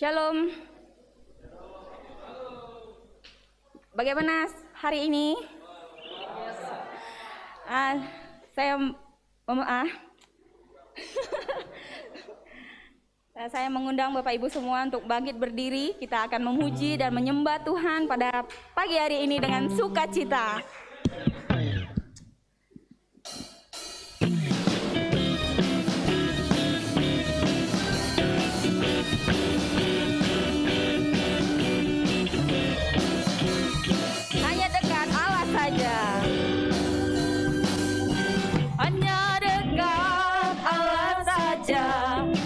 Shalom. Bagaimana hari ini? Saya mengundang Bapak Ibu semua untuk bangkit berdiri. Kita akan memuji dan menyembah Tuhan pada pagi hari ini dengan sukacita. Hanya dekat Allah saja. Hanya dekat Allah saja.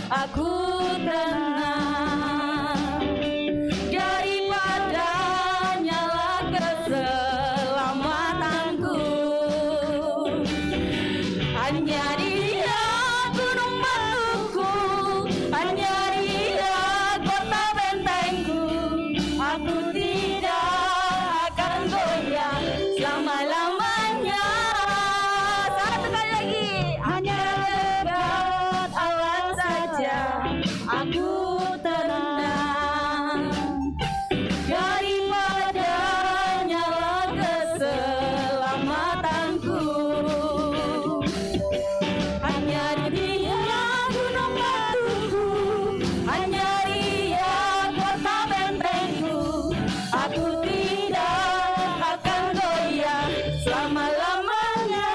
Aku tenang, daripadanya lah keselamatanku. Hanya Dia gunung batuku, hanya Dia kota bentengku. Aku tidak akan goyah selama-lamanya. Satu kali lagi. Hanya dekat Allah saja. Aku tenang, daripadanya lah keselamatanku. Hanya Dia gunung batuku, hanya Dia kota bentengku. Aku tidak akan goyah selama-lamanya.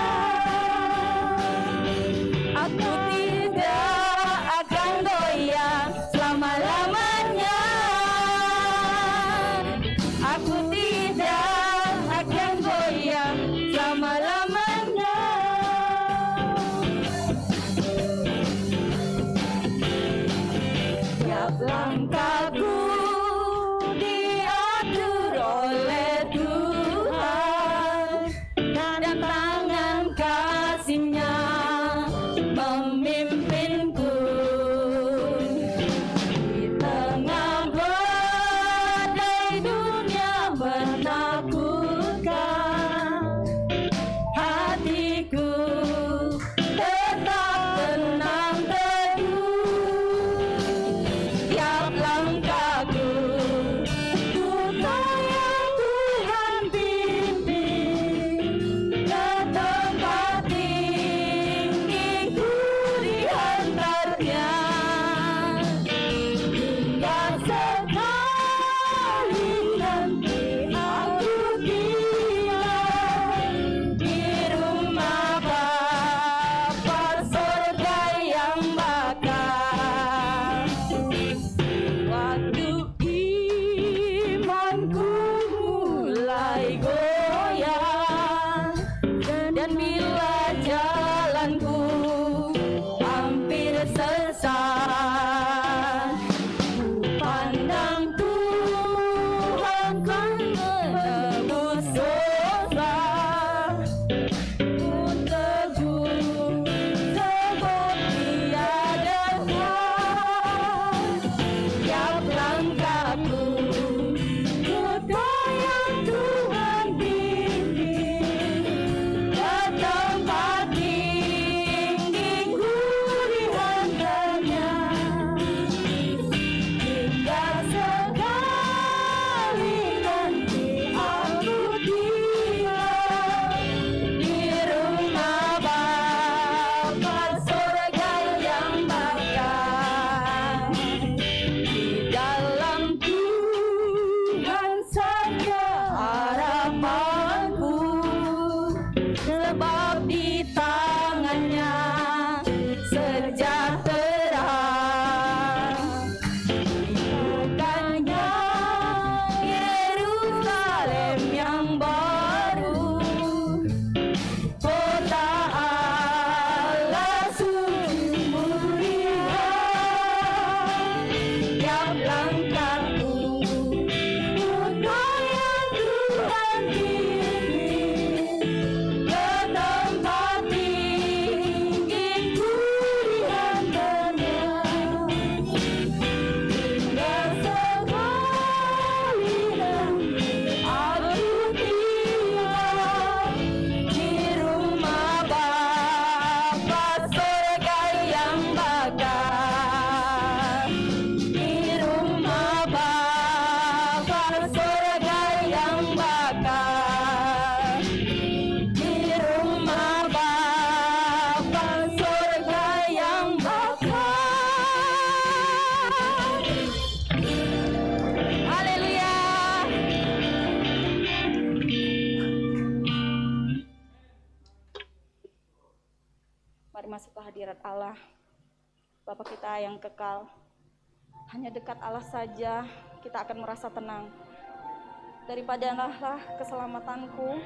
Aku tidak akan goyah selama-lamanya. Aku tidak akan goyah selama-lamanya. Tiap langkahku diatur oleh Tuhan, dan tangan kasih-Nya memimpinku. Di tengah badai dunia menakutkan, hatiku tetap tenang teduh. Tiap langkah hadirat Allah, Bapa kita yang kekal. Hanya dekat Allah saja kita akan merasa tenang. Daripadalah keselamatanku,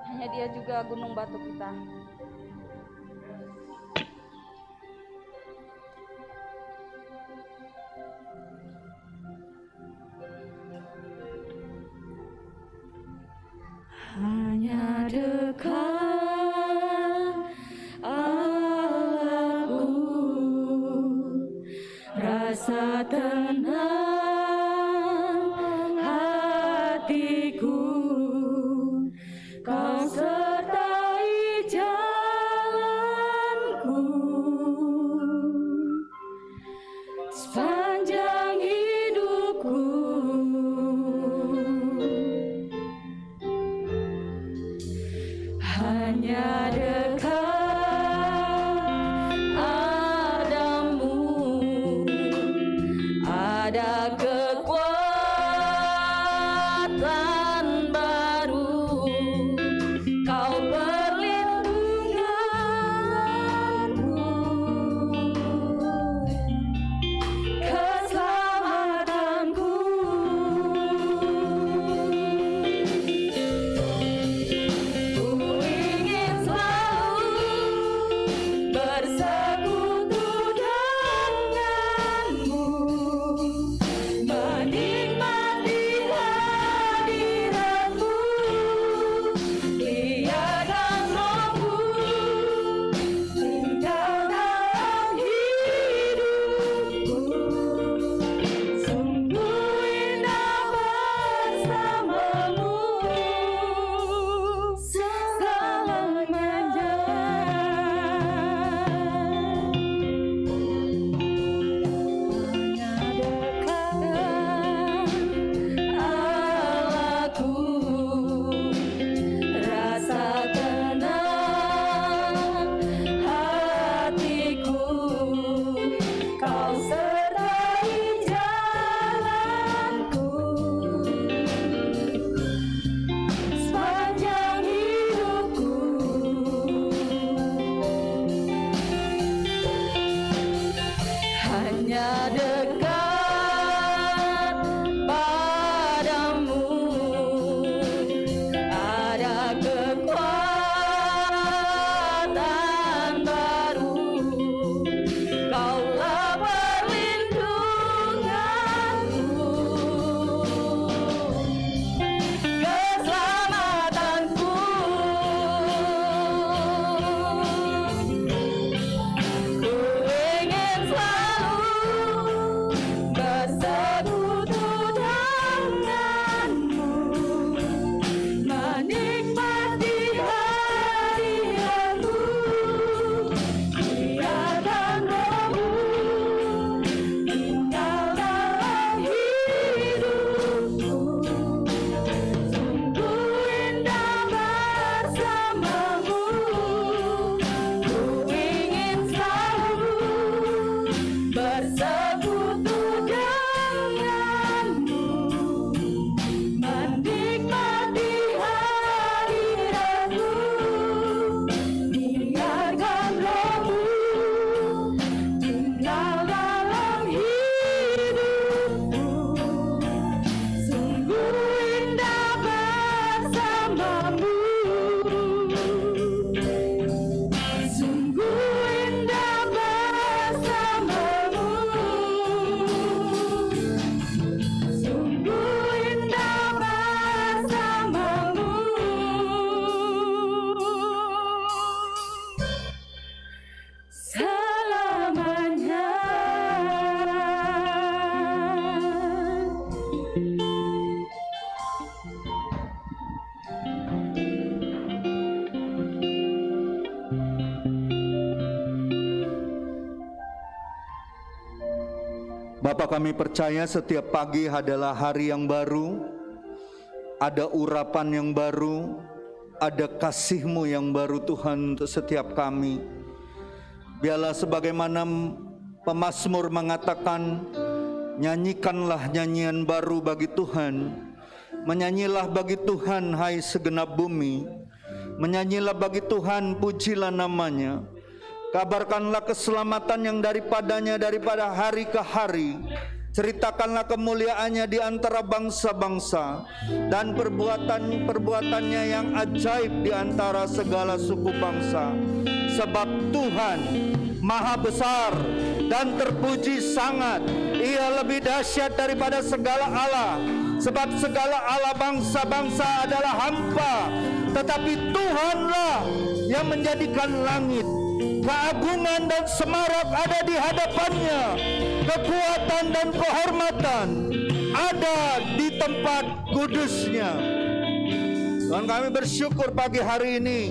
hanya Dia juga gunung batu kita. Hanya dekat Allahku, rasa tenang hatiku, Kau sertai jalanku sepanjang hidupku. Hanya dekat padamu ada kekuatan baru, Kau perlindunganku, keselamatanku. Bersekutu denganmu, menikmati hadiratmu, biarkan rohmu tinggal dalam hidupku. Sungguh indah bersamamu selamanya. Allahku, rasa tenang hatiku, Kau sertai jalanku sepanjang hidupku. Hanya dekat padamu ada kekuatan baru, Kaulah perlindunganku, keselamatanku. Ku ingin selalu bersekutu denganmu, menikmati hadiratmu, biarkan rohmu tinggal dalam hidupku. Sungguh indah bersamamu, ku ingin selalu bersekutu denganmu, menikmati hadiratmu, biarkan rohmu tinggal dalam hidupku. Sungguh indah bersamamu, sungguh indah bersamamu, sungguh indah bersamamu selamanya. Bapa, kami percaya setiap pagi adalah hari yang baru, ada urapan yang baru, ada kasih-Mu yang baru Tuhan untuk setiap kami. Biarlah sebagaimana pemazmur mengatakan, nyanyikanlah nyanyian baru bagi Tuhan, menyanyilah bagi Tuhan hai segenap bumi, menyanyilah bagi Tuhan, pujilah namanya. Kabarkanlah keselamatan yang daripadanya daripada hari ke hari. Ceritakanlah kemuliaannya di antara bangsa-bangsa dan perbuatan-perbuatannya yang ajaib di antara segala suku bangsa. Sebab Tuhan Maha besar dan terpuji sangat. Ia lebih dahsyat daripada segala Allah. Sebab segala Allah bangsa-bangsa adalah hampa, tetapi Tuhanlah yang menjadikan langit. Keagungan dan semarak ada di hadapannya. Kekuatan dan kehormatan ada di tempat kudusnya. Tuhan, kami bersyukur pagi hari ini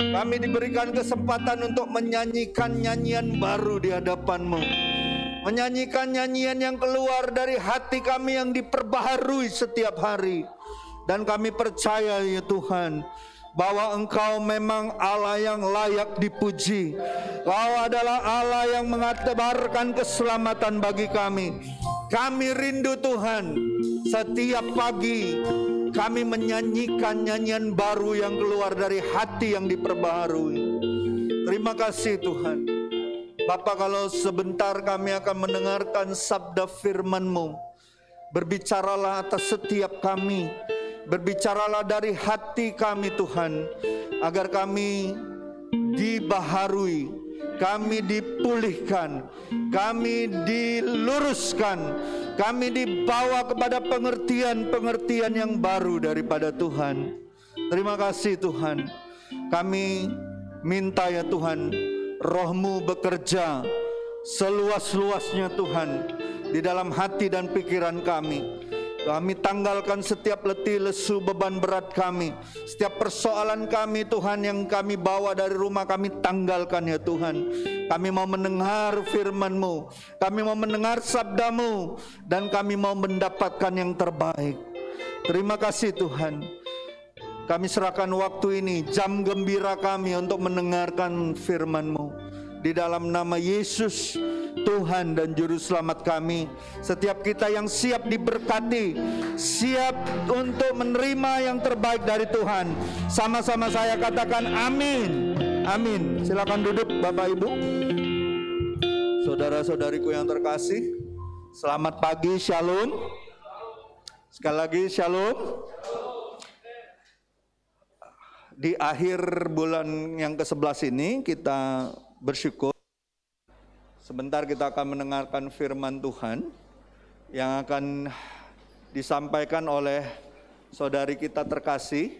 kami diberikan kesempatan untuk menyanyikan nyanyian baru di hadapan-Mu. Menyanyikan nyanyian yang keluar dari hati kami yang diperbaharui setiap hari. Dan kami percaya ya Tuhan, bahwa Engkau memang Allah yang layak dipuji. Kau adalah Allah yang mengabarkan keselamatan bagi kami. Kami rindu Tuhan, setiap pagi kami menyanyikan nyanyian baru yang keluar dari hati yang diperbaharui. Terima kasih Tuhan. Bapa, kalau sebentar kami akan mendengarkan sabda firman-Mu, berbicaralah atas setiap kami. Berbicaralah dari hati kami Tuhan, agar kami dibaharui, kami dipulihkan, kami diluruskan, kami dibawa kepada pengertian-pengertian yang baru daripada Tuhan. Terima kasih Tuhan. Kami minta ya Tuhan, Roh-Mu bekerja seluas-luasnya Tuhan di dalam hati dan pikiran kami. Kami tanggalkan setiap letih lesu beban berat kami. Setiap persoalan kami Tuhan yang kami bawa dari rumah, kami tanggalkan ya Tuhan. Kami mau mendengar firman-Mu, kami mau mendengar sabda-Mu, dan kami mau mendapatkan yang terbaik. Terima kasih Tuhan. Kami serahkan waktu ini, jam gembira kami untuk mendengarkan firman-Mu. Di dalam nama Yesus, Tuhan dan Juru Selamat kami. Setiap kita yang siap diberkati, siap untuk menerima yang terbaik dari Tuhan, sama-sama saya katakan amin. Amin. Silakan duduk Bapak Ibu. Saudara-saudariku yang terkasih, selamat pagi, shalom. Sekali lagi shalom. Di akhir bulan yang ke-11 ini kita bersyukur. Sebentar kita akan mendengarkan firman Tuhan yang akan disampaikan oleh saudari kita terkasih,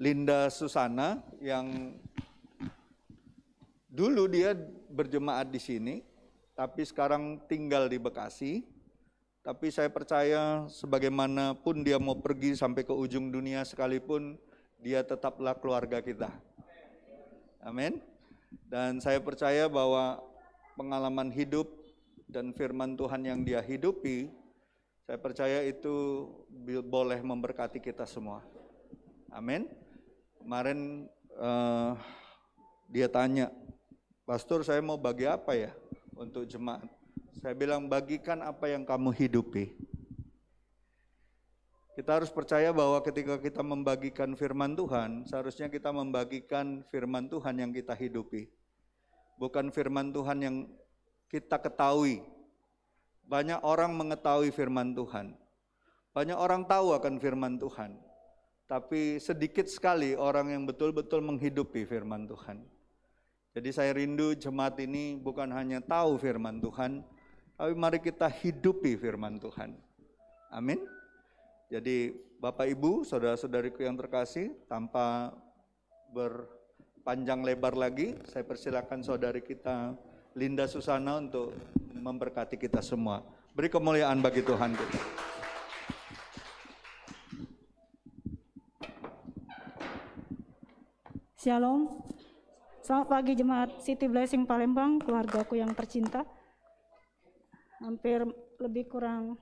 Linda Susana, yang dulu dia berjemaat di sini, tapi sekarang tinggal di Bekasi. Tapi saya percaya sebagaimanapun dia mau pergi sampai ke ujung dunia sekalipun, dia tetaplah keluarga kita. Amin. Dan saya percaya bahwa pengalaman hidup dan firman Tuhan yang dia hidupi, saya percaya itu boleh memberkati kita semua. Amin. Kemarin dia tanya, Pastor, saya mau bagi apa ya untuk jemaat? Saya bilang, bagikan apa yang kamu hidupi. Kita harus percaya bahwa ketika kita membagikan firman Tuhan, seharusnya kita membagikan firman Tuhan yang kita hidupi. Bukan firman Tuhan yang kita ketahui. Banyak orang mengetahui firman Tuhan. Banyak orang tahu akan firman Tuhan. Tapi sedikit sekali orang yang betul-betul menghidupi firman Tuhan. Jadi saya rindu jemaat ini bukan hanya tahu firman Tuhan, tapi mari kita hidupi firman Tuhan. Amin. Jadi Bapak Ibu, saudara-saudariku yang terkasih, tanpa berpanjang lebar lagi, saya persilakan saudari kita Linda Susana untuk memberkati kita semua. Beri kemuliaan bagi Tuhan kita. Shalom. Selamat pagi jemaat City Blessing Palembang, keluargaku yang tercinta. Hampir lebih kurang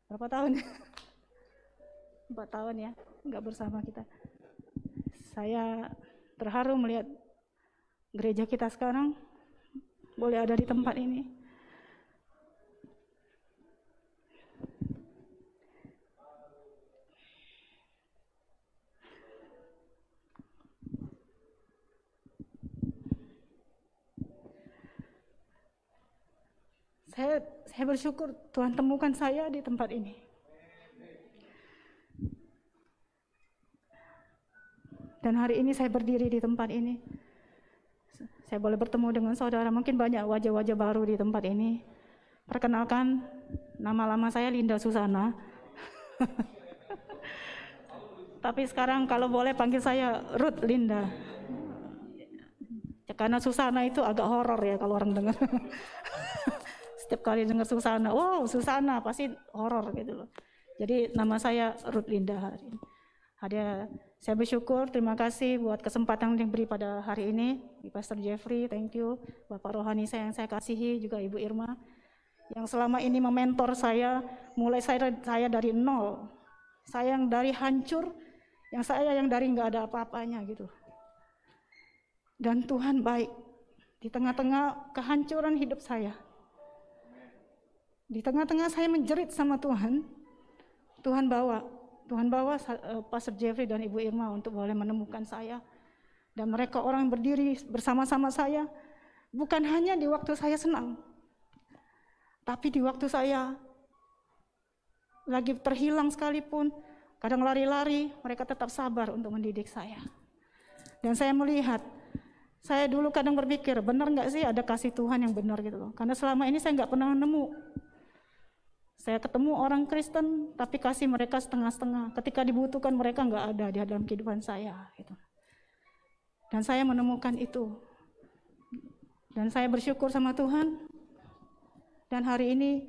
berapa tahun? 4 tahun ya, nggak bersama kita. Saya terharu melihat gereja kita sekarang boleh ada di tempat ini. Saya bersyukur Tuhan temukan saya di tempat ini. Dan hari ini saya berdiri di tempat ini. Saya boleh bertemu dengan saudara, mungkin banyak wajah-wajah baru di tempat ini. Perkenalkan, nama lama saya Linda Susana. Tapi sekarang kalau boleh panggil saya Ruth Linda. Karena Susana itu agak horor ya kalau orang dengar. Setiap kali dengar Susana, wow Susana pasti horor gitu loh. Jadi nama saya Ruth Linda hari ini. Saya bersyukur, terima kasih buat kesempatan yang diberi pada hari ini. Pastor Jeffrey, thank you. Bapak rohani saya yang saya kasihi, juga Ibu Irma, yang selama ini mementor saya, mulai saya dari nol. Saya yang dari hancur, saya yang dari nggak ada apa-apanya gitu. Dan Tuhan baik, di tengah-tengah kehancuran hidup saya. Di tengah-tengah saya menjerit sama Tuhan, Tuhan bawa Pastor Jeffrey dan Ibu Irma untuk boleh menemukan saya. Dan mereka orang yang berdiri bersama-sama saya, bukan hanya di waktu saya senang, tapi di waktu saya lagi terhilang sekalipun, kadang lari-lari, mereka tetap sabar untuk mendidik saya. Dan saya melihat, saya dulu kadang berpikir, benar nggak sih ada kasih Tuhan yang benar gitu loh. Karena selama ini saya nggak pernah nemu. Saya ketemu orang Kristen, tapi kasih mereka setengah-setengah. Ketika dibutuhkan mereka nggak ada di dalam kehidupan saya. Gitu. Dan saya menemukan itu. Dan saya bersyukur sama Tuhan. Dan hari ini,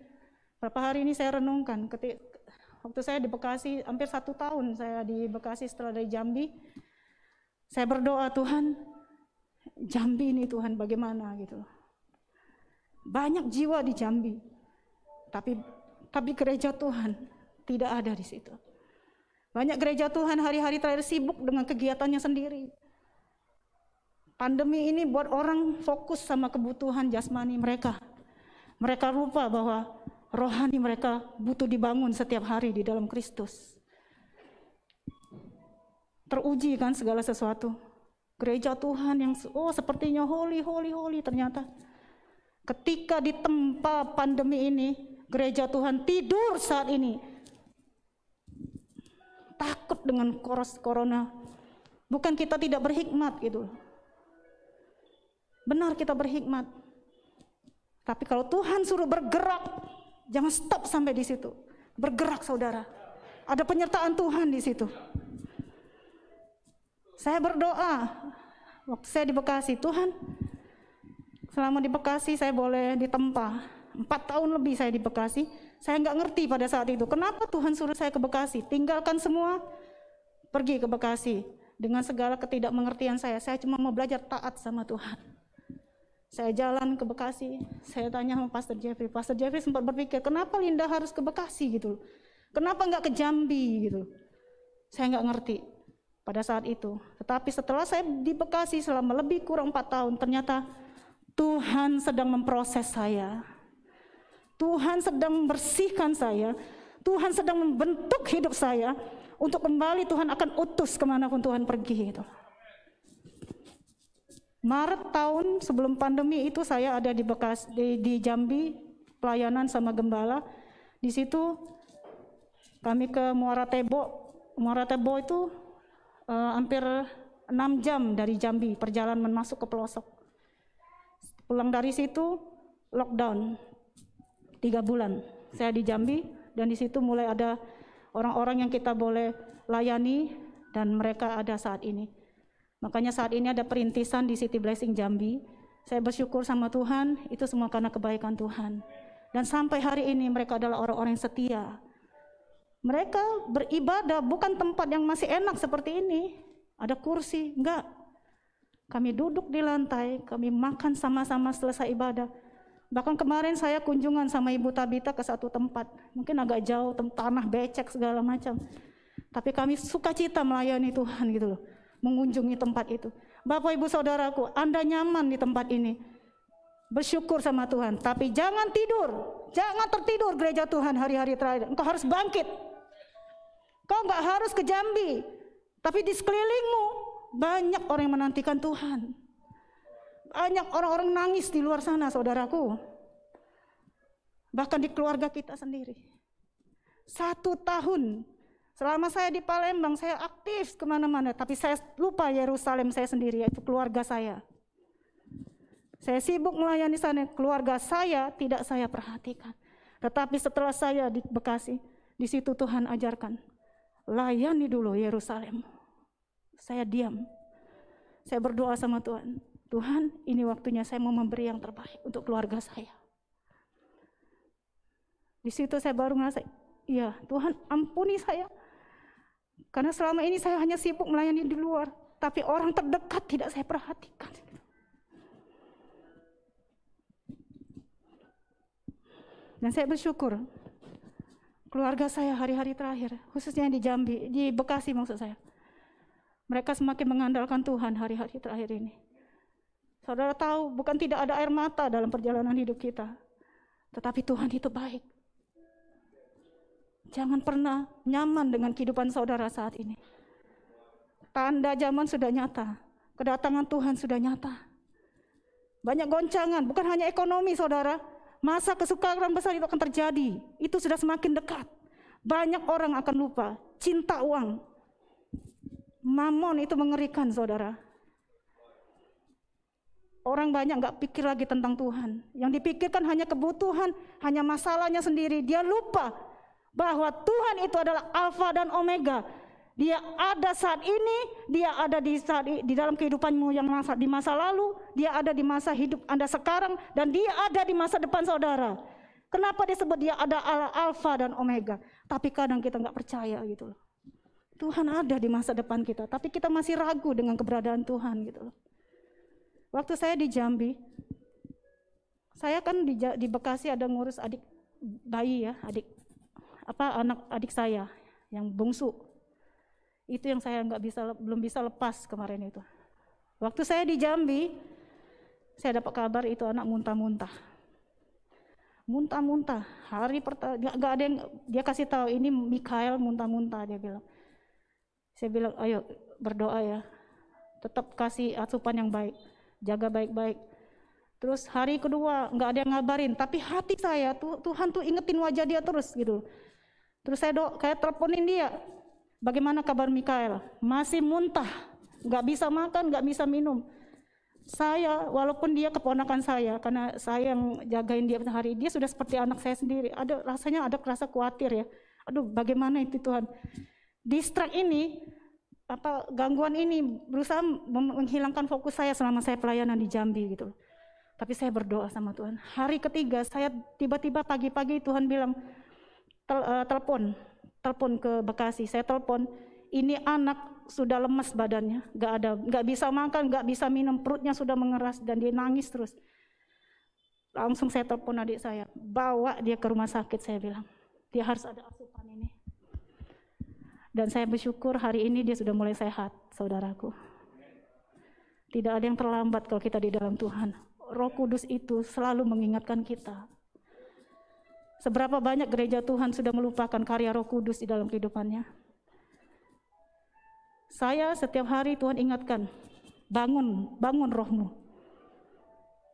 beberapa hari ini saya renungkan. Waktu saya di Bekasi, hampir 1 tahun saya di Bekasi setelah dari Jambi. Saya berdoa, Tuhan, Jambi ini Tuhan bagaimana gitu. Banyak jiwa di Jambi. Tapi gereja Tuhan tidak ada di situ. Banyak gereja Tuhan hari-hari terakhir sibuk dengan kegiatannya sendiri. Pandemi ini buat orang fokus sama kebutuhan jasmani mereka. Mereka lupa bahwa rohani mereka butuh dibangun setiap hari di dalam Kristus. Teruji kan segala sesuatu. Gereja Tuhan yang sepertinya holy, ternyata ketika ditempa pandemi ini, gereja Tuhan tidur saat ini. Takut dengan corona. Bukan kita tidak berhikmat gitu. Benar kita berhikmat. Tapi kalau Tuhan suruh bergerak, jangan stop sampai di situ. Bergerak saudara. Ada penyertaan Tuhan di situ. Saya berdoa waktu saya di Bekasi, Tuhan, selama di Bekasi saya boleh ditempa. 4 tahun lebih saya di Bekasi, saya nggak ngerti pada saat itu, kenapa Tuhan suruh saya ke Bekasi, tinggalkan semua, pergi ke Bekasi. Dengan segala ketidakmengertian saya cuma mau belajar taat sama Tuhan. Saya jalan ke Bekasi, saya tanya sama Pastor Jeffrey sempat berpikir, kenapa Linda harus ke Bekasi gitu, kenapa nggak ke Jambi gitu. Saya nggak ngerti pada saat itu, tetapi setelah saya di Bekasi selama lebih kurang 4 tahun, ternyata Tuhan sedang memproses saya. Tuhan sedang membersihkan saya, Tuhan sedang membentuk hidup saya, untuk kembali Tuhan akan utus kemanapun Tuhan pergi. Gitu. Maret tahun sebelum pandemi itu saya ada di Bekasi, di Jambi, pelayanan sama gembala. Di situ kami ke Muara Tebo. Muara Tebo itu hampir 6 jam dari Jambi, perjalanan masuk ke pelosok. Pulang dari situ lockdown. 3 bulan saya di Jambi, dan di situ mulai ada orang-orang yang kita boleh layani, dan mereka ada saat ini. Makanya saat ini ada perintisan di City Blessing Jambi. Saya bersyukur sama Tuhan, itu semua karena kebaikan Tuhan. Dan sampai hari ini mereka adalah orang-orang yang setia. Mereka beribadah bukan tempat yang masih enak seperti ini, ada kursi, enggak. Kami duduk di lantai, kami makan sama-sama selesai ibadah. Bahkan kemarin saya kunjungan sama Ibu Tabita ke satu tempat, mungkin agak jauh, tanah becek segala macam. Tapi kami sukacita melayani Tuhan gitu loh, mengunjungi tempat itu. Bapak Ibu Saudaraku, Anda nyaman di tempat ini, bersyukur sama Tuhan. Tapi jangan tidur, jangan tertidur gereja Tuhan hari-hari terakhir. Engkau harus bangkit. Kau nggak harus ke Jambi, tapi di sekelilingmu banyak orang yang menantikan Tuhan. Banyak orang-orang nangis di luar sana, saudaraku. bahkan di keluarga kita sendiri. 1 tahun selama saya di Palembang, saya aktif kemana-mana, tapi saya lupa Yerusalem saya sendiri, yaitu keluarga saya. Saya sibuk melayani sana, keluarga saya tidak saya perhatikan. Tetapi setelah saya di Bekasi, di situ Tuhan ajarkan, layani dulu Yerusalem. Saya diam. Saya berdoa sama Tuhan. Tuhan, ini waktunya saya mau memberi yang terbaik untuk keluarga saya. Di situ saya baru ngerasa, iya Tuhan ampuni saya. Karena selama ini saya hanya sibuk melayani di luar, tapi orang terdekat tidak saya perhatikan. Dan saya bersyukur, keluarga saya hari-hari terakhir, khususnya yang di Jambi, di Bekasi maksud saya, mereka semakin mengandalkan Tuhan hari-hari terakhir ini. Saudara tahu, bukan tidak ada air mata dalam perjalanan hidup kita, tetapi Tuhan itu baik. Jangan pernah nyaman dengan kehidupan saudara saat ini. Tanda zaman sudah nyata, kedatangan Tuhan sudah nyata. Banyak goncangan, bukan hanya ekonomi saudara, masa kesukaran besar itu akan terjadi, itu sudah semakin dekat. Banyak orang akan lupa, cinta uang. Mamon itu mengerikan saudara. Orang banyak gak pikir lagi tentang Tuhan. Yang dipikirkan hanya kebutuhan, hanya masalahnya sendiri. Dia lupa bahwa Tuhan itu adalah Alfa dan Omega. Dia ada saat ini, dia ada di dalam kehidupanmu yang di masa lalu, dia ada di masa hidup Anda sekarang, dan dia ada di masa depan saudara. Kenapa disebut dia ada Alfa dan Omega? Tapi kadang kita nggak percaya gitu loh. Tuhan ada di masa depan kita, tapi kita masih ragu dengan keberadaan Tuhan gitu loh. Waktu saya di Jambi, saya kan di Bekasi ada ngurus adik bayi ya, anak adik saya yang bungsu. Itu yang saya belum bisa lepas kemarin itu. Waktu saya di Jambi, saya dapat kabar itu anak muntah-muntah. Muntah-muntah. Hari pertama nggak ada yang dia kasih tahu ini Mikael muntah-muntah, dia bilang. Saya bilang, ayo berdoa ya. Tetap kasih asupan yang baik. Jaga baik-baik. Terus hari kedua nggak ada yang ngabarin, tapi hati saya Tuhan tuh ingetin wajah dia terus gitu. Terus saya teleponin dia. Bagaimana kabar Mikael? Masih muntah, nggak bisa makan, nggak bisa minum. Saya, walaupun dia keponakan saya, karena saya yang jagain dia hari, dia sudah seperti anak saya sendiri. Rasanya ada rasa khawatir ya. Aduh, bagaimana itu Tuhan? Distract ini, gangguan ini berusaha menghilangkan fokus saya selama saya pelayanan di Jambi gitu. Tapi saya berdoa sama Tuhan. Hari ketiga, saya tiba-tiba pagi-pagi Tuhan bilang, telepon ke Bekasi. Saya telepon, ini anak sudah lemas badannya, nggak bisa makan, nggak bisa minum, perutnya sudah mengeras dan dia nangis terus. Langsung saya telepon adik saya, bawa dia ke rumah sakit. Saya bilang, dia harus ada asupan ini. Dan saya bersyukur hari ini dia sudah mulai sehat, saudaraku. Tidak ada yang terlambat kalau kita di dalam Tuhan. Roh Kudus itu selalu mengingatkan kita. Seberapa banyak gereja Tuhan sudah melupakan karya Roh Kudus di dalam kehidupannya. Saya setiap hari Tuhan ingatkan, bangun rohmu.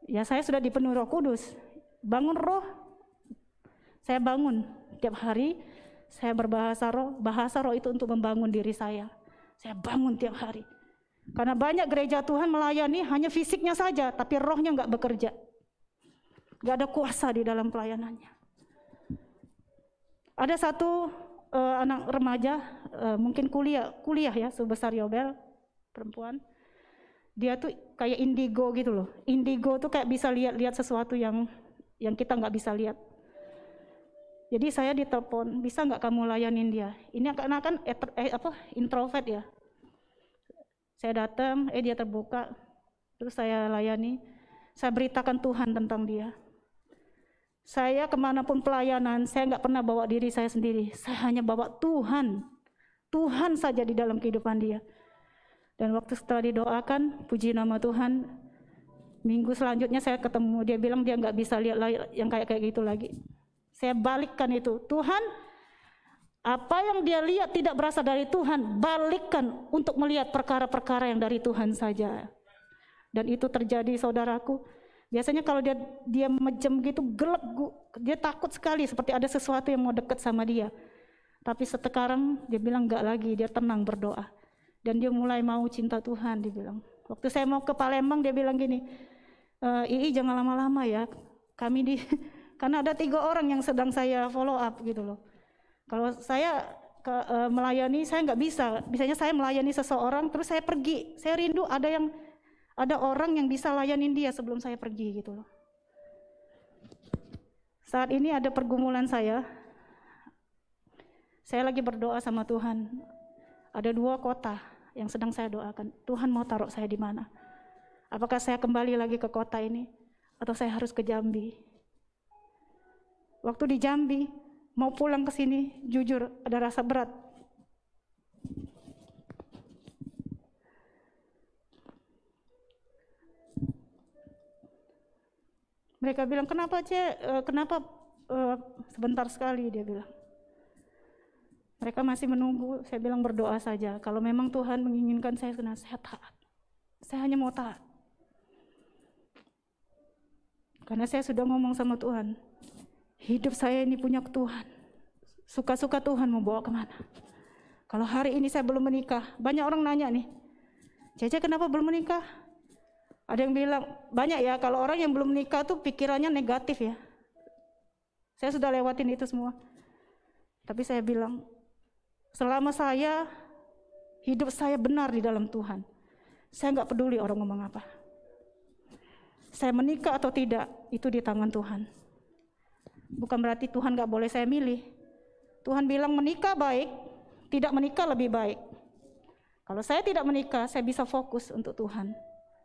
Ya saya sudah dipenuhi Roh Kudus, bangun roh. Saya bangun tiap hari, saya berbahasa roh. Bahasa roh itu untuk membangun diri saya. Saya bangun tiap hari. Karena banyak gereja Tuhan melayani hanya fisiknya saja, tapi rohnya nggak bekerja. Nggak ada kuasa di dalam pelayanannya. Ada satu anak remaja, mungkin kuliah ya, sebesar Yobel, perempuan. Dia tuh kayak indigo gitu loh. Indigo tuh kayak bisa lihat sesuatu yang kita nggak bisa lihat. Jadi saya ditelepon, bisa nggak kamu layanin dia? Ini karena kan introvert ya. Saya datang, dia terbuka, terus saya layani. Saya beritakan Tuhan tentang dia. Saya kemanapun pelayanan, saya nggak pernah bawa diri saya sendiri. Saya hanya bawa Tuhan. Tuhan saja di dalam kehidupan dia. Dan waktu setelah didoakan, puji nama Tuhan, minggu selanjutnya saya ketemu, dia bilang dia nggak bisa lihat yang kayak gitu lagi. Saya balikkan itu, Tuhan, apa yang dia lihat tidak berasal dari Tuhan, balikkan untuk melihat perkara-perkara yang dari Tuhan saja. Dan itu terjadi, saudaraku. Biasanya kalau dia mejem gitu gelap, dia takut sekali seperti ada sesuatu yang mau deket sama dia. Tapi sekarang dia bilang enggak lagi, dia tenang berdoa. Dan dia mulai mau cinta Tuhan, dia bilang. Waktu saya mau ke Palembang dia bilang gini, Ii jangan lama-lama ya, karena ada 3 orang yang sedang saya follow up gitu loh. Kalau saya melayani, saya nggak bisa. Biasanya saya melayani seseorang, terus saya pergi. Saya rindu ada orang yang bisa layanin dia sebelum saya pergi gitu loh. Saat ini ada pergumulan saya lagi berdoa sama Tuhan. Ada 2 kota yang sedang saya doakan. Tuhan mau taruh saya di mana? Apakah saya kembali lagi ke kota ini atau saya harus ke Jambi? Waktu di Jambi mau pulang ke sini, jujur ada rasa berat. Mereka bilang, kenapa sebentar sekali, dia bilang. Mereka masih menunggu. Saya bilang berdoa saja. Kalau memang Tuhan menginginkan saya taat. Saya hanya mau taat. Karena saya sudah ngomong sama Tuhan, hidup saya ini punya Tuhan. Suka-suka Tuhan mau bawa kemana. Kalau hari ini saya belum menikah, banyak orang nanya nih, Cece kenapa belum menikah? Ada yang bilang, banyak ya, kalau orang yang belum menikah tuh pikirannya negatif ya. Saya sudah lewatin itu semua. Tapi saya bilang, selama hidup saya benar di dalam Tuhan, saya nggak peduli orang ngomong apa. Saya menikah atau tidak, itu di tangan Tuhan. Bukan berarti Tuhan nggak boleh saya milih. Tuhan bilang menikah baik, tidak menikah lebih baik. Kalau saya tidak menikah, saya bisa fokus untuk Tuhan.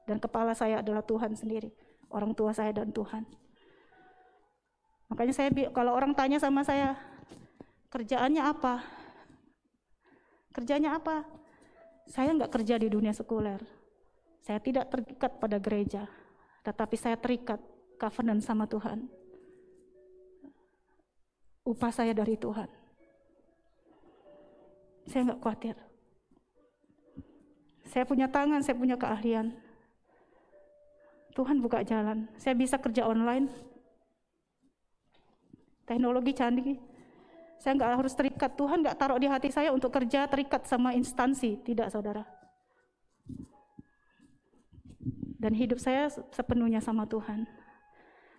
Dan kepala saya adalah Tuhan sendiri, orang tua saya dan Tuhan. Makanya kalau orang tanya sama saya, kerjaannya apa? Kerjanya apa? Saya nggak kerja di dunia sekuler. Saya tidak terikat pada gereja, tetapi saya terikat covenant sama Tuhan. Upah saya dari Tuhan. Saya nggak khawatir. Saya punya tangan, saya punya keahlian. Tuhan buka jalan. Saya bisa kerja online. Teknologi canggih. Saya nggak harus terikat. Tuhan nggak taruh di hati saya untuk kerja terikat sama instansi. Tidak, saudara. Dan hidup saya sepenuhnya sama Tuhan.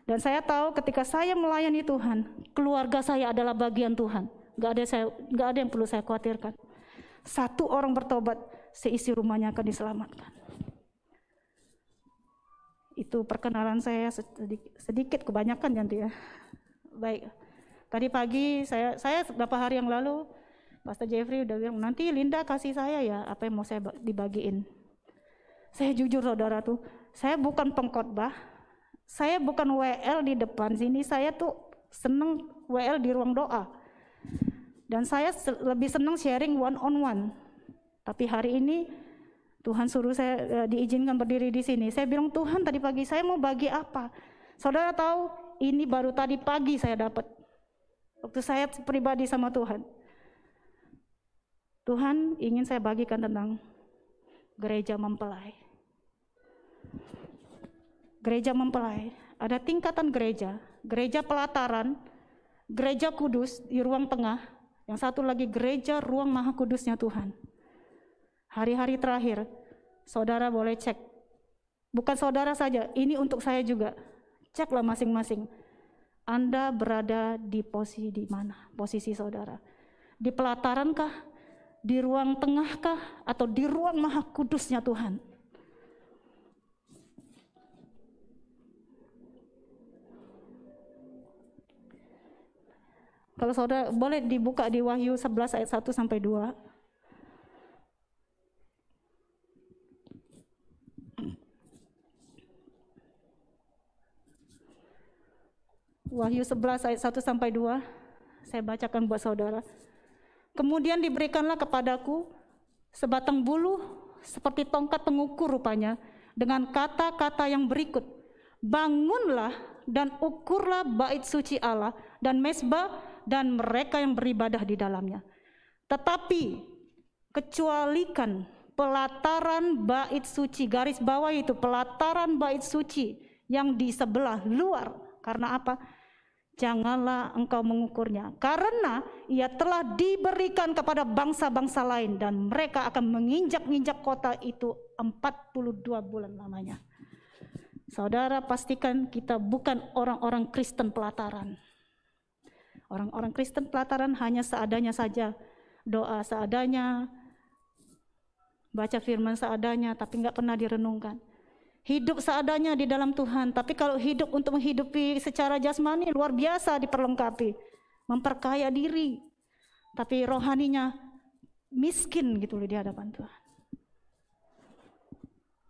Dan saya tahu ketika saya melayani Tuhan, keluarga saya adalah bagian Tuhan. Nggak ada yang perlu saya khawatirkan. 1 orang bertobat, seisi rumahnya akan diselamatkan. Itu perkenalan saya sedikit, kebanyakan nanti ya. Baik. Tadi pagi saya beberapa hari yang lalu, Pastor Jeffrey udah bilang, nanti Linda kasih saya ya apa yang mau saya dibagiin. Saya jujur saudara tuh, saya bukan pengkhotbah, saya bukan WL di depan sini, saya tuh seneng WL di ruang doa. Dan saya lebih senang sharing one on one. Tapi hari ini Tuhan suruh saya diizinkan berdiri di sini. Saya bilang, Tuhan tadi pagi saya mau bagi apa? Saudara tahu, ini baru tadi pagi saya dapat. Waktu saya pribadi sama Tuhan. Tuhan ingin saya bagikan tentang gereja mempelai. Gereja mempelai. Ada tingkatan gereja. Gereja pelataran, gereja kudus di ruang tengah. Yang satu lagi gereja ruang maha kudusnya Tuhan. Hari-hari terakhir, saudara boleh cek. Bukan saudara saja, ini untuk saya juga. Ceklah masing-masing. Anda berada di posisi di mana? Posisi saudara. Di pelatarankah? Di ruang tengahkah? Atau di ruang maha kudusnya Tuhan? Kalau saudara boleh dibuka di Wahyu 11 ayat 1 sampai 2. Wahyu 11 ayat 1 sampai 2. Saya bacakan buat saudara. Kemudian diberikanlah kepadaku sebatang bulu seperti tongkat pengukur rupanya, dengan kata-kata yang berikut. Bangunlah dan ukurlah bait suci Allah dan mezbah dan mereka yang beribadah di dalamnya. Tetapi kecualikan pelataran bait suci, garis bawah itu pelataran bait suci yang di sebelah luar. Karena apa? Janganlah engkau mengukurnya, karena ia telah diberikan kepada bangsa-bangsa lain dan mereka akan menginjak-injak kota itu 42 bulan lamanya. Saudara, pastikan kita bukan orang-orang Kristen pelataran. Orang-orang Kristen pelataran hanya seadanya saja, doa seadanya, baca firman seadanya, tapi nggak pernah direnungkan. Hidup seadanya di dalam Tuhan, tapi kalau hidup untuk menghidupi secara jasmani luar biasa diperlengkapi, memperkaya diri, tapi rohaninya miskin gitu loh di hadapan Tuhan.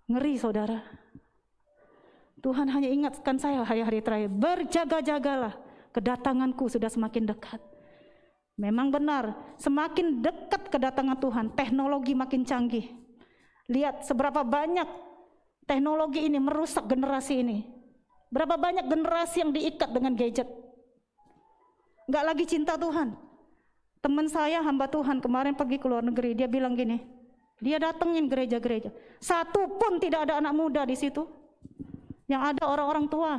Ngeri saudara. Tuhan hanya ingatkan saya hari-hari terakhir, berjaga-jagalah, kedatanganku sudah semakin dekat. Memang benar, semakin dekat kedatangan Tuhan, teknologi makin canggih. Lihat seberapa banyak teknologi ini merusak generasi ini. Berapa banyak generasi yang diikat dengan gadget. Nggak lagi cinta Tuhan. Teman saya hamba Tuhan kemarin pergi ke luar negeri, dia bilang gini, dia datengin gereja-gereja, satu pun tidak ada anak muda di situ. Yang ada orang-orang tua.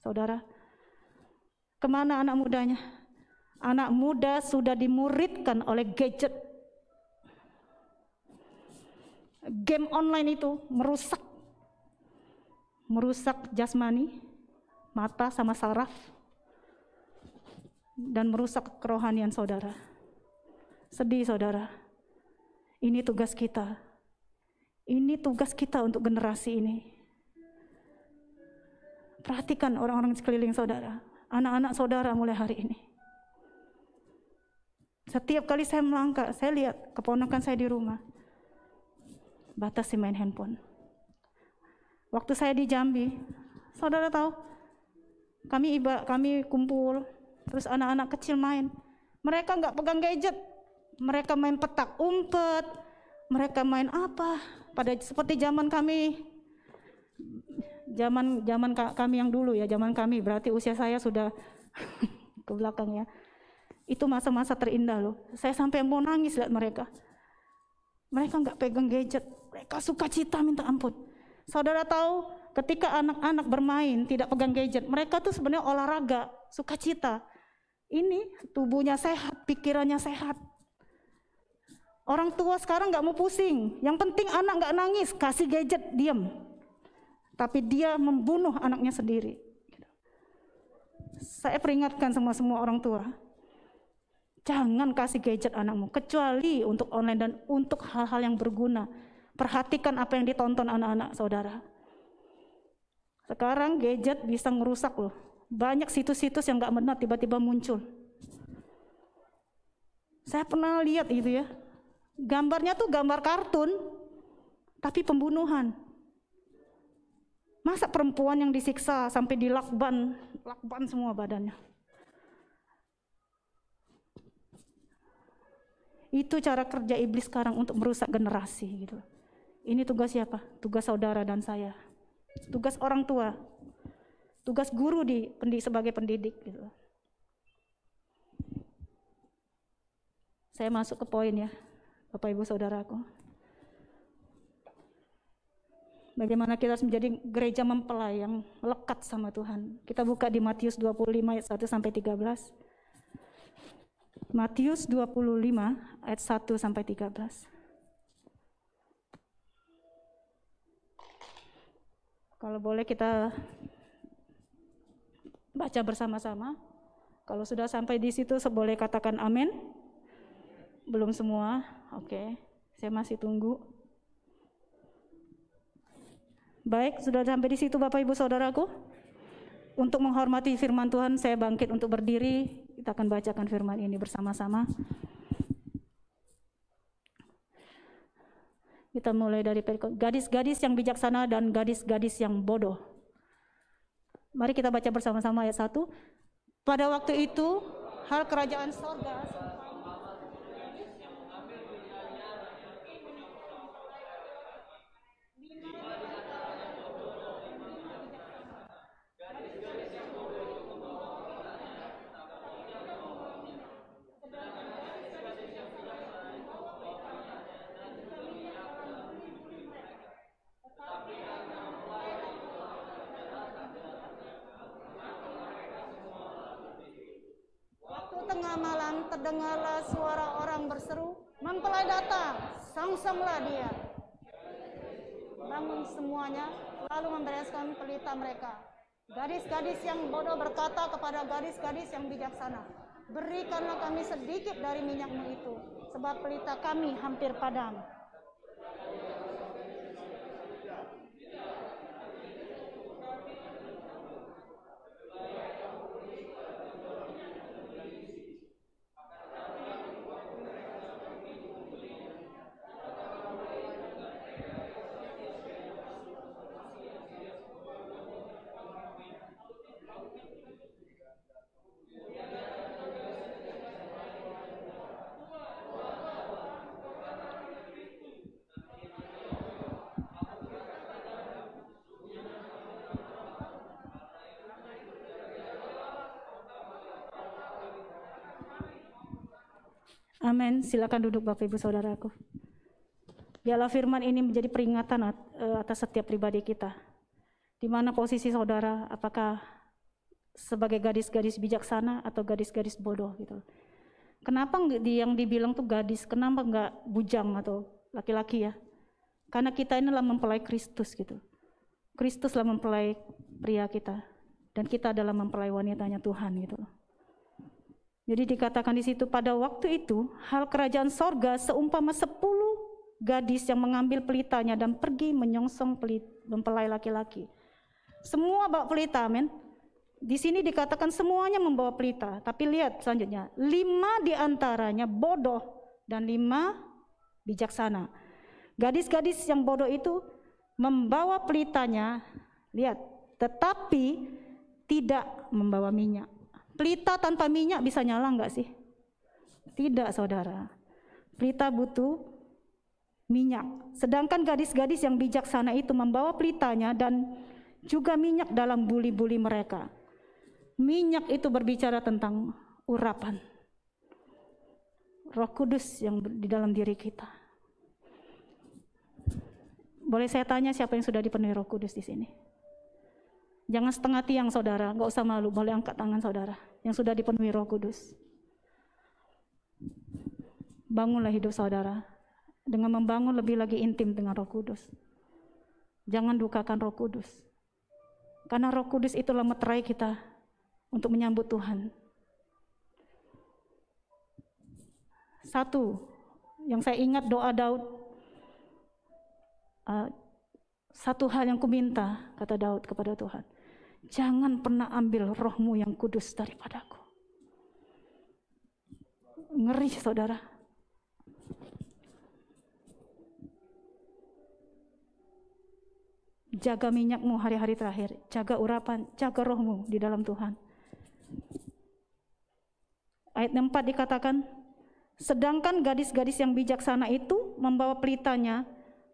Saudara, kemana anak mudanya? Anak muda sudah dimuridkan oleh gadget. Game online itu merusak jasmani, mata sama saraf, dan merusak kerohanian saudara. Sedih saudara. Ini tugas kita. Ini tugas kita untuk generasi ini. Perhatikan orang-orang sekeliling saudara, anak-anak saudara mulai hari ini. Setiap kali saya melangkah, saya lihat keponakan saya di rumah, batasi main handphone. Waktu saya di Jambi, saudara tahu, kami kumpul, terus anak-anak kecil main. Mereka nggak pegang gadget, mereka main petak umpet, mereka main apa? Seperti zaman kami, zaman kami yang dulu ya, zaman kami berarti usia saya sudah ke belakang ya. Itu masa-masa terindah loh. Saya sampai mau nangis lihat mereka. Mereka nggak pegang gadget, mereka sukacita minta ampun. Saudara tahu, ketika anak-anak bermain tidak pegang gadget, mereka tuh sebenarnya olahraga, sukacita. Ini tubuhnya sehat, pikirannya sehat. Orang tua sekarang nggak mau pusing. Yang penting anak nggak nangis, kasih gadget, diam. Tapi dia membunuh anaknya sendiri. Saya peringatkan sama semua orang tua, jangan kasih gadget anakmu, kecuali untuk online dan untuk hal-hal yang berguna. Perhatikan apa yang ditonton anak-anak saudara. Sekarang gadget bisa ngerusak loh. Banyak situs-situs yang gak benar tiba-tiba muncul. Saya pernah lihat itu ya. Gambarnya tuh gambar kartun, tapi pembunuhan. Masa perempuan yang disiksa sampai dilakban semua badannya. Itu cara kerja iblis sekarang untuk merusak generasi gitu. Ini tugas siapa? Tugas saudara dan saya. Tugas orang tua. Tugas guru sebagai pendidik gitu. Saya masuk ke poin ya, Bapak Ibu Saudaraku. Bagaimana kita harus menjadi gereja mempelai yang lekat sama Tuhan. Kita buka di Matius 25 ayat 1 sampai 13. Matius 25 ayat 1 sampai 13. Kalau boleh kita baca bersama-sama. Kalau sudah sampai di situ boleh katakan amin. Belum semua? Oke. Saya masih tunggu. Baik, sudah sampai di situ Bapak Ibu Saudaraku. Untuk menghormati firman Tuhan, saya bangkit untuk berdiri. Kita akan bacakan firman ini bersama-sama. Kita mulai dari gadis-gadis yang bijaksana dan gadis-gadis yang bodoh. Mari kita baca bersama-sama ayat 1. Pada waktu itu, hal kerajaan sorga tengah malam terdengarlah suara orang berseru, "Mempelai datang, songsonglah dia." Bangun semuanya, lalu membereskan pelita mereka. Gadis-gadis yang bodoh berkata kepada gadis-gadis yang bijaksana, "Berikanlah kami sedikit dari minyakmu itu, sebab pelita kami hampir padam." Amin. Silakan duduk Bapak Ibu Saudaraku. Biarlah firman ini menjadi peringatan atas setiap pribadi kita. Di mana posisi saudara, apakah sebagai gadis-gadis bijaksana atau gadis-gadis bodoh gitu. Kenapa yang dibilang tuh gadis, kenapa enggak bujang atau laki-laki ya? Karena kita ini adalah mempelai Kristus gitu. Kristuslah mempelai pria kita dan kita adalah mempelai wanitanya Tuhan gitu. Jadi dikatakan di situ, pada waktu itu hal kerajaan sorga seumpama 10 gadis yang mengambil pelitanya dan pergi menyongsong mempelai laki-laki. Semua bawa pelita, amin. Di sini dikatakan semuanya membawa pelita, tapi lihat selanjutnya, 5 diantaranya bodoh dan 5 bijaksana. Gadis-gadis yang bodoh itu membawa pelitanya, lihat, tetapi tidak membawa minyak. Pelita tanpa minyak bisa nyala enggak sih? Tidak, saudara. Pelita butuh minyak. Sedangkan gadis-gadis yang bijaksana itu membawa pelitanya dan juga minyak dalam buli-buli mereka. Minyak itu berbicara tentang urapan Roh Kudus yang di dalam diri kita. Boleh saya tanya siapa yang sudah dipenuhi Roh Kudus di sini? Jangan setengah tiang saudara, enggak usah malu, boleh angkat tangan saudara yang sudah dipenuhi Roh Kudus. Bangunlah hidup saudara dengan membangun lebih lagi intim dengan Roh Kudus. Jangan dukakan Roh Kudus. Karena Roh Kudus itulah meterai kita untuk menyambut Tuhan. Satu, yang saya ingat doa Daud, satu hal yang kuminta, kata Daud kepada Tuhan, jangan pernah ambil rohmu yang kudus daripadaku. Ngeri saudara. Jaga minyakmu hari-hari terakhir, jaga urapan, jaga rohmu di dalam Tuhan. Ayat 4 dikatakan, sedangkan gadis-gadis yang bijaksana itu membawa pelitanya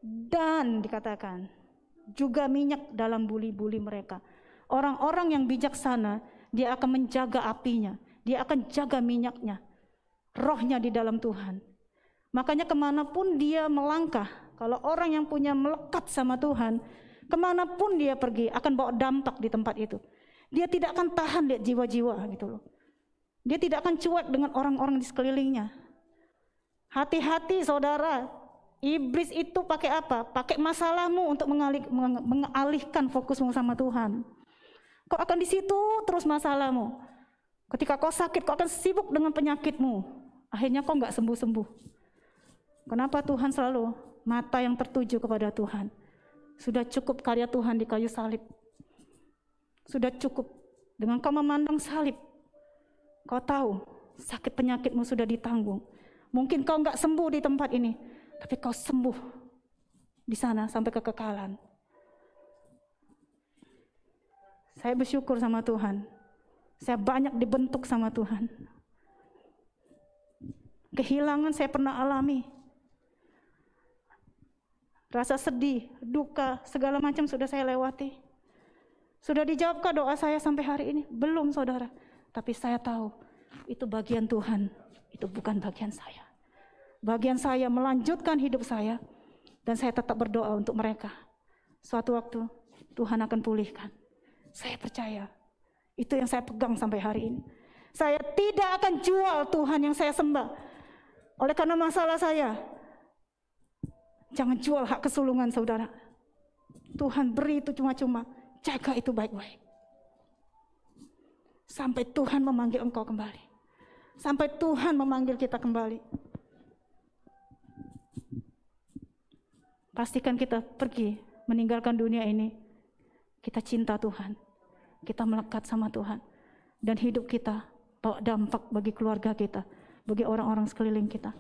dan dikatakan juga minyak dalam buli-buli mereka. Orang-orang yang bijaksana, dia akan menjaga apinya, dia akan jaga minyaknya, rohnya di dalam Tuhan. Makanya kemanapun dia melangkah, kalau orang yang punya melekat sama Tuhan, kemanapun dia pergi akan bawa dampak di tempat itu. Dia tidak akan tahan lihat jiwa-jiwa gitu loh. Dia tidak akan cuek dengan orang-orang di sekelilingnya. Hati-hati saudara, iblis itu pakai apa? Pakai masalahmu untuk mengalihkan fokusmu sama Tuhan. Kau akan di situ terus masalahmu. Ketika kau sakit, kau akan sibuk dengan penyakitmu. Akhirnya kau nggak sembuh-sembuh. Kenapa Tuhan selalu mata yang tertuju kepada Tuhan? Sudah cukup karya Tuhan di kayu salib. Sudah cukup dengan kau memandang salib. Kau tahu sakit penyakitmu sudah ditanggung. Mungkin kau nggak sembuh di tempat ini, tapi kau sembuh di sana sampai kekekalan. Saya bersyukur sama Tuhan. Saya banyak dibentuk sama Tuhan. Kehilangan saya pernah alami. Rasa sedih, duka, segala macam sudah saya lewati. Sudah dijawabkah doa saya sampai hari ini? Belum saudara. Tapi saya tahu itu bagian Tuhan, itu bukan bagian saya. Bagian saya melanjutkan hidup saya dan saya tetap berdoa untuk mereka. Suatu waktu Tuhan akan pulihkan. Saya percaya. Itu yang saya pegang sampai hari ini. Saya tidak akan jual Tuhan yang saya sembah. Oleh karena masalah saya, jangan jual hak kesulungan saudara. Tuhan beri itu cuma-cuma, jaga itu baik-baik. Sampai Tuhan memanggil engkau kembali. Sampai Tuhan memanggil kita kembali. Pastikan kita pergi, meninggalkan dunia ini. Kita cinta Tuhan. Kita melekat sama Tuhan. Dan hidup kita bawa dampak bagi keluarga kita, bagi orang-orang sekeliling kita.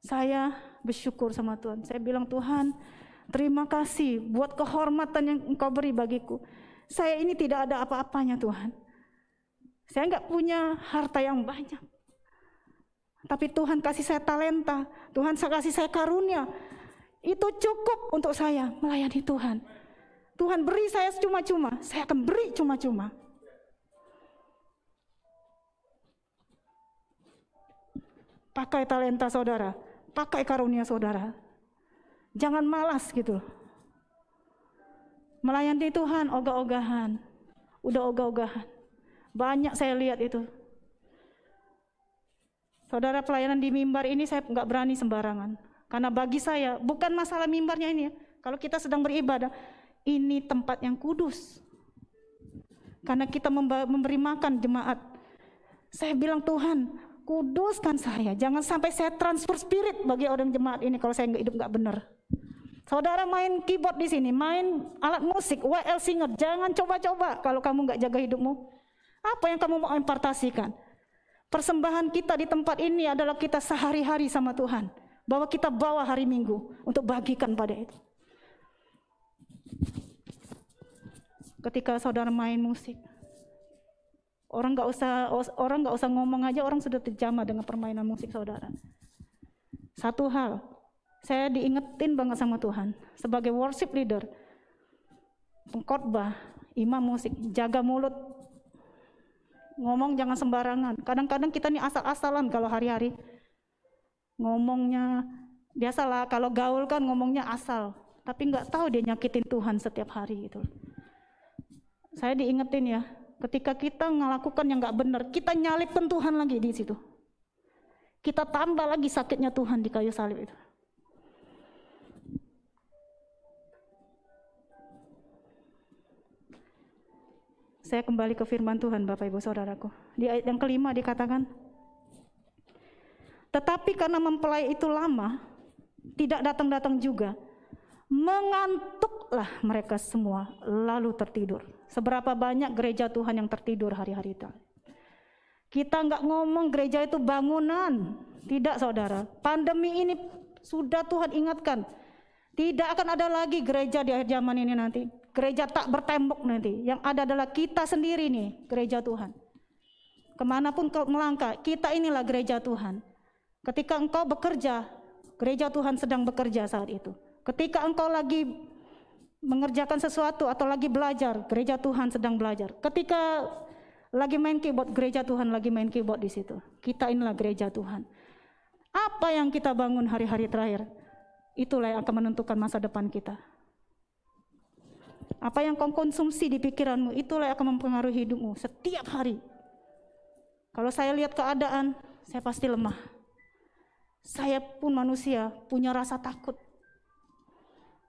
Saya bersyukur sama Tuhan. Saya bilang, Tuhan, terima kasih buat kehormatan yang Engkau beri bagiku. Saya ini tidak ada apa-apanya Tuhan. Saya enggak punya harta yang banyak. Tapi Tuhan kasih saya talenta. Tuhan kasih saya karunia. Itu cukup untuk saya melayani Tuhan. Tuhan beri saya cuma-cuma, saya akan beri cuma-cuma. Pakai talenta saudara, pakai karunia saudara. Jangan malas gitu. Melayani Tuhan ogah-ogahan. Udah ogah-ogahan. Banyak saya lihat itu. Saudara, pelayanan di mimbar ini saya nggak berani sembarangan. Karena bagi saya, bukan masalah mimbarnya ini ya. Kalau kita sedang beribadah, ini tempat yang kudus. Karena kita memberi makan jemaat. Saya bilang, Tuhan, kuduskan saya. Jangan sampai saya transfer spirit bagi orang jemaat ini kalau saya hidup nggak benar. Saudara main keyboard di sini, main alat musik, WL singer, jangan coba-coba kalau kamu nggak jaga hidupmu. Apa yang kamu mau impartasikan? Persembahan kita di tempat ini adalah kita sehari-hari sama Tuhan. Bahwa kita bawa hari Minggu untuk bagikan pada itu. Ketika saudara main musik, orang nggak usah ngomong aja, orang sudah terjamah dengan permainan musik saudara. Satu hal, saya diingetin banget sama Tuhan sebagai worship leader, pengkhotbah, imam musik, jaga mulut, ngomong jangan sembarangan. Kadang-kadang kita nih asal-asalan kalau hari-hari ngomongnya, biasalah kalau gaul kan ngomongnya asal, tapi nggak tahu dia nyakitin Tuhan setiap hari gitu. Saya diingetin ya, ketika kita melakukan yang nggak benar, kita nyalipkan Tuhan lagi di situ. Kita tambah lagi sakitnya Tuhan di kayu salib itu. Saya kembali ke firman Tuhan, Bapak Ibu Saudaraku. Di ayat yang kelima dikatakan, tetapi karena mempelai itu lama, tidak datang-datang juga, mengantuklah mereka semua, lalu tertidur. Seberapa banyak gereja Tuhan yang tertidur hari-hari itu. Kita nggak ngomong gereja itu bangunan. Tidak saudara, pandemi ini sudah Tuhan ingatkan. Tidak akan ada lagi gereja di akhir zaman ini nanti. Gereja tak bertembok nanti. Yang ada adalah kita sendiri nih, gereja Tuhan. Kemanapun kau melangkah, kita inilah gereja Tuhan. Ketika engkau bekerja, gereja Tuhan sedang bekerja saat itu. Ketika engkau lagi mengerjakan sesuatu atau lagi belajar, gereja Tuhan sedang belajar. Ketika lagi main keyboard, gereja Tuhan lagi main keyboard di situ. Kita inilah gereja Tuhan. Apa yang kita bangun hari-hari terakhir, itulah yang akan menentukan masa depan kita. Apa yang kau konsumsi di pikiranmu, itulah yang akan mempengaruhi hidupmu setiap hari. Kalau saya lihat keadaan, saya pasti lemah. Saya pun manusia, punya rasa takut.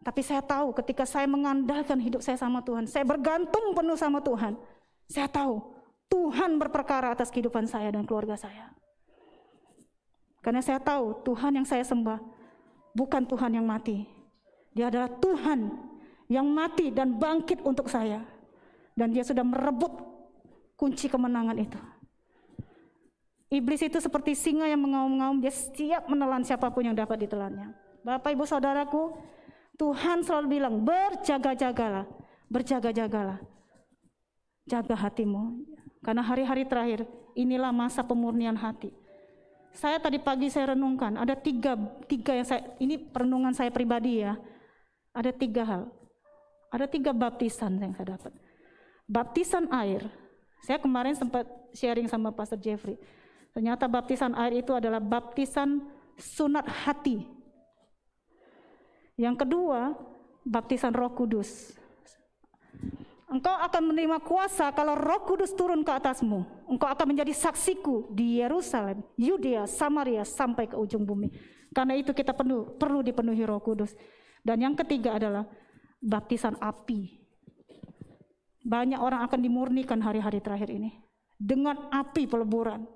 Tapi saya tahu ketika saya mengandalkan hidup saya sama Tuhan, saya bergantung penuh sama Tuhan, saya tahu Tuhan berperkara atas kehidupan saya dan keluarga saya. Karena saya tahu Tuhan yang saya sembah bukan Tuhan yang mati. Dia adalah Tuhan yang mati dan bangkit untuk saya. Dan dia sudah merebut kunci kemenangan itu. Iblis itu seperti singa yang mengaum-ngaum, dia siap menelan siapapun yang dapat ditelannya. Bapak Ibu Saudaraku, Tuhan selalu bilang, berjaga-jagalah, berjaga-jagalah. Jaga hatimu. Karena hari-hari terakhir, inilah masa pemurnian hati. Saya tadi pagi saya renungkan, ada tiga yang ini perenungan saya pribadi ya. Ada 3 hal. Ada 3 baptisan yang saya dapat. Baptisan air. Saya kemarin sempat sharing sama Pastor Jeffrey. Ternyata baptisan air itu adalah baptisan sunat hati. Yang kedua, baptisan Roh Kudus. Engkau akan menerima kuasa kalau Roh Kudus turun ke atasmu. Engkau akan menjadi saksiku di Yerusalem, Yudea, Samaria, sampai ke ujung bumi. Karena itu kita perlu dipenuhi Roh Kudus. Dan yang ketiga adalah baptisan api. Banyak orang akan dimurnikan hari-hari terakhir ini dengan api peleburan.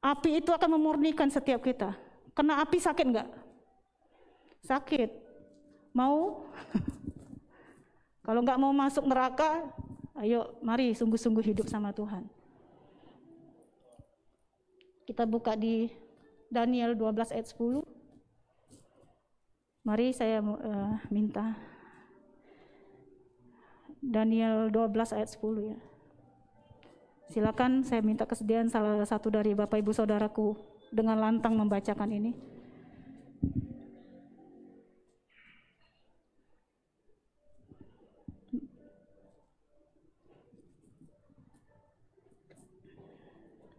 Api itu akan memurnikan setiap kita. Kena api sakit enggak? Sakit. Mau? Kalau enggak mau masuk neraka, ayo mari sungguh-sungguh hidup sama Tuhan. Kita buka di Daniel 12 ayat 10. Mari saya minta Daniel 12 ayat 10 ya. Silakan saya minta kesediaan salah satu dari Bapak Ibu Saudaraku dengan lantang membacakan ini.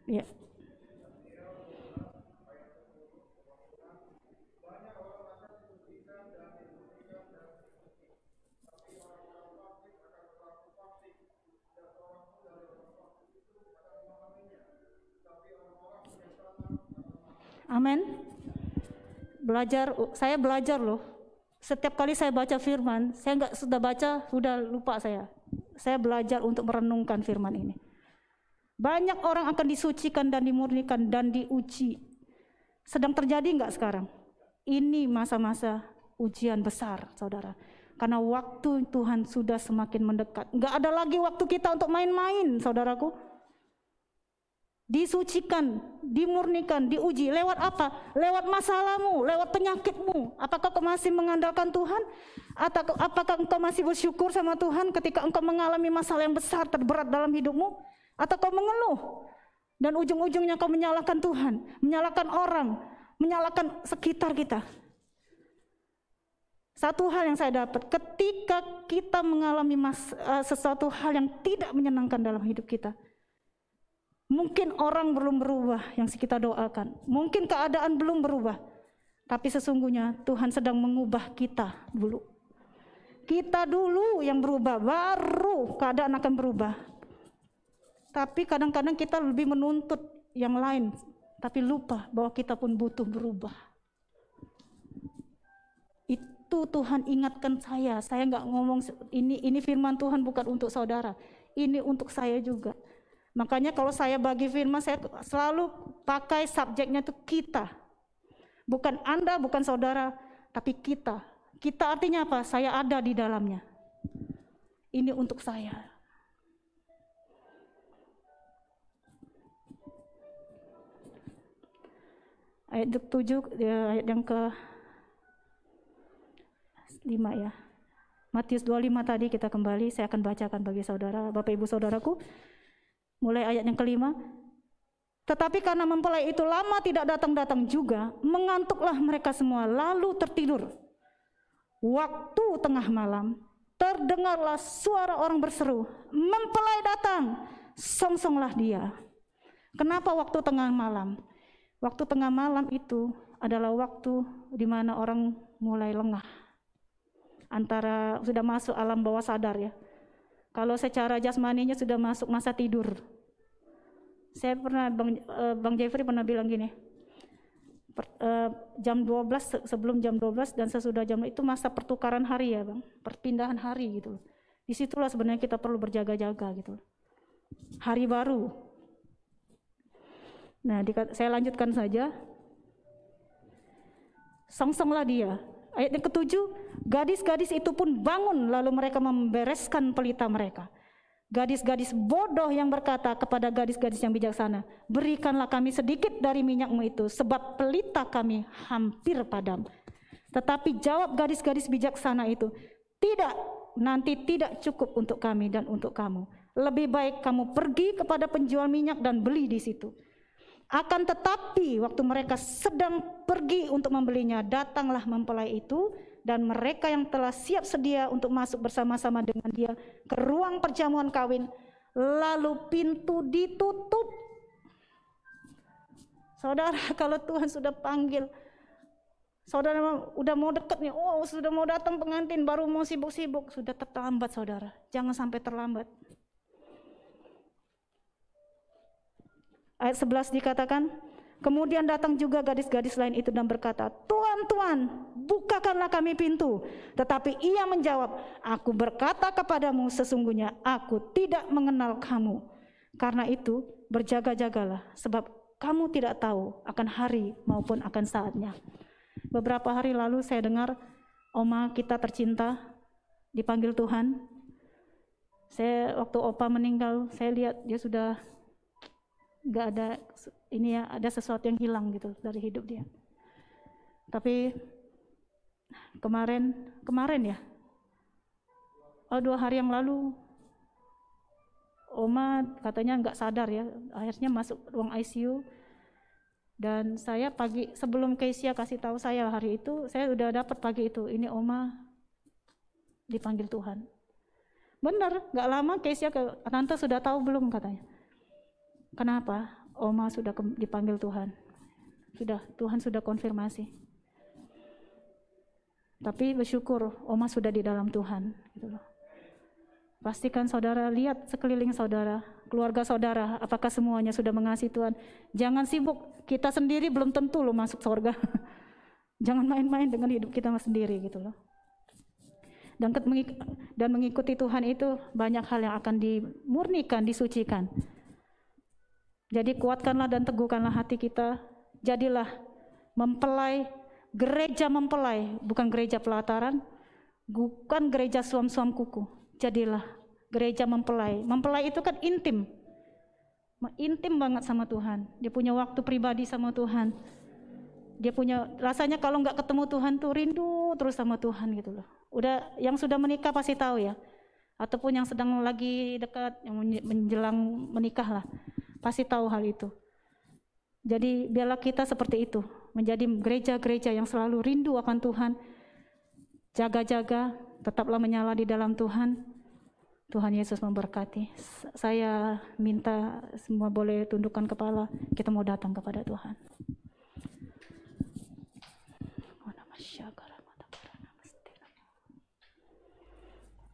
Ya. Amin. Saya belajar loh. Setiap kali saya baca firman, saya nggak sudah baca, sudah lupa saya. Saya belajar untuk merenungkan firman ini. Banyak orang akan disucikan dan dimurnikan dan diuji. Sedang terjadi nggak sekarang? Ini masa-masa ujian besar, saudara. Karena waktu Tuhan sudah semakin mendekat. Nggak ada lagi waktu kita untuk main-main, saudaraku. Disucikan, dimurnikan, diuji. Lewat apa? Lewat masalahmu, lewat penyakitmu. Apakah kau masih mengandalkan Tuhan? Atau apakah engkau masih bersyukur sama Tuhan ketika engkau mengalami masalah yang besar, terberat dalam hidupmu? Atau kau mengeluh dan ujung-ujungnya kau menyalahkan Tuhan, menyalahkan orang, menyalahkan sekitar kita? Satu hal yang saya dapat, ketika kita mengalami sesuatu hal yang tidak menyenangkan dalam hidup kita, mungkin orang belum berubah yang kita doakan, mungkin keadaan belum berubah, tapi sesungguhnya Tuhan sedang mengubah kita dulu. Kita dulu yang berubah, baru keadaan akan berubah. Tapi kadang-kadang kita lebih menuntut yang lain, tapi lupa bahwa kita pun butuh berubah. Itu Tuhan ingatkan saya nggak ngomong ini firman Tuhan bukan untuk saudara, ini untuk saya juga. Makanya kalau saya bagi firman, saya selalu pakai subjeknya itu kita. Bukan Anda, bukan saudara, tapi kita. Kita artinya apa? Saya ada di dalamnya. Ini untuk saya. Ayat 7, ayat yang ke-5 ya. Matius 25 tadi kita kembali, saya akan bacakan bagi saudara, Bapak Ibu Saudaraku. Mulai ayat yang ke-5. Tetapi karena mempelai itu lama tidak datang-datang juga, mengantuklah mereka semua lalu tertidur. Waktu tengah malam, terdengarlah suara orang berseru, mempelai datang, songsonglah dia. Kenapa waktu tengah malam? Waktu tengah malam itu adalah waktu di mana orang mulai lengah. Antara sudah masuk alam bawah sadar ya. Kalau secara jasmaninya sudah masuk masa tidur. Saya pernah, Bang Jeffrey pernah bilang gini, jam 12, sebelum jam 12 dan sesudah jam itu masa pertukaran hari ya Bang, perpindahan hari gitu. Disitulah sebenarnya kita perlu berjaga-jaga gitu. Hari baru. Nah, saya lanjutkan saja. Songsonglah dia. Ayat yang ke-7, gadis-gadis itu pun bangun lalu mereka membereskan pelita mereka. Gadis-gadis bodoh yang berkata kepada gadis-gadis yang bijaksana, berikanlah kami sedikit dari minyakmu itu, sebab pelita kami hampir padam. Tetapi jawab gadis-gadis bijaksana itu, tidak, nanti tidak cukup untuk kami dan untuk kamu. Lebih baik kamu pergi kepada penjual minyak dan beli di situ. Akan tetapi waktu mereka sedang pergi untuk membelinya, datanglah mempelai itu dan mereka yang telah siap sedia untuk masuk bersama-sama dengan dia ke ruang perjamuan kawin, lalu pintu ditutup. Saudara, kalau Tuhan sudah panggil, Saudara udah mau deket nih, oh sudah mau datang pengantin, baru mau sibuk-sibuk, sudah terlambat saudara. Jangan sampai terlambat. Ayat 11 dikatakan, kemudian datang juga gadis-gadis lain itu dan berkata, Tuan, Tuan, bukakanlah kami pintu. Tetapi ia menjawab, aku berkata kepadamu, sesungguhnya aku tidak mengenal kamu. Karena itu berjaga-jagalah, sebab kamu tidak tahu akan hari maupun akan saatnya. Beberapa hari lalu saya dengar oma kita tercinta dipanggil Tuhan. Waktu opa meninggal, saya lihat dia sudah nggak ada ini ya, ada sesuatu yang hilang gitu dari hidup dia. Tapi kemarin ya, 2 hari yang lalu, oma katanya nggak sadar ya, akhirnya masuk ruang ICU. Dan saya pagi sebelum Keisha kasih tahu saya hari itu, saya udah dapat pagi itu, ini oma dipanggil Tuhan. Benar, nggak lama Keisha tante sudah tahu belum katanya. Kenapa? Oma sudah dipanggil Tuhan. Tuhan sudah konfirmasi. Tapi bersyukur Oma sudah di dalam Tuhan, gitu loh. Pastikan saudara lihat sekeliling saudara, keluarga saudara, apakah semuanya sudah mengasihi Tuhan. Jangan sibuk, kita sendiri belum tentu loh masuk surga. Jangan main-main dengan hidup kita sendiri, gitu loh. Dan mengikuti Tuhan itu banyak hal yang akan dimurnikan, disucikan. Jadi kuatkanlah dan teguhkanlah hati kita. Jadilah mempelai, gereja mempelai, bukan gereja pelataran, bukan gereja suam-suam kuku. Jadilah gereja mempelai. Mempelai itu kan intim. Intim banget sama Tuhan. Dia punya waktu pribadi sama Tuhan. Dia punya, rasanya kalau nggak ketemu Tuhan tuh rindu terus sama Tuhan gitu loh. Udah yang sudah menikah pasti tahu ya. Ataupun yang sedang lagi dekat, yang menjelang menikah lah. Pasti tahu hal itu. Jadi biarlah kita seperti itu, menjadi gereja-gereja yang selalu rindu akan Tuhan. Jaga-jaga, tetaplah menyala di dalam Tuhan. Tuhan Yesus memberkati. Saya minta semua boleh tundukkan kepala, kita mau datang kepada Tuhan.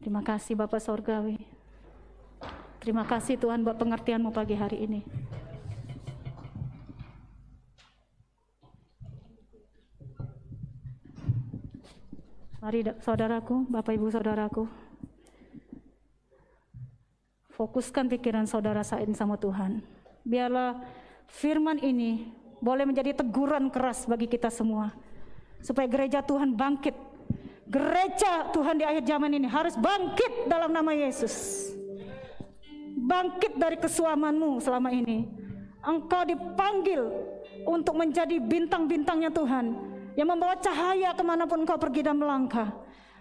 Terima kasih Bapak Sorgawi. Terima kasih Tuhan buat pengertian-Mu pagi hari ini. Mari saudaraku, Bapak Ibu saudaraku, fokuskan pikiran saudara saat ini sama Tuhan. Biarlah firman ini boleh menjadi teguran keras bagi kita semua. Supaya gereja Tuhan bangkit. Gereja Tuhan di akhir zaman ini harus bangkit dalam nama Yesus. Bangkit dari kesuamanmu selama ini. Engkau dipanggil untuk menjadi bintang-bintangnya Tuhan, yang membawa cahaya kemanapun engkau pergi dan melangkah.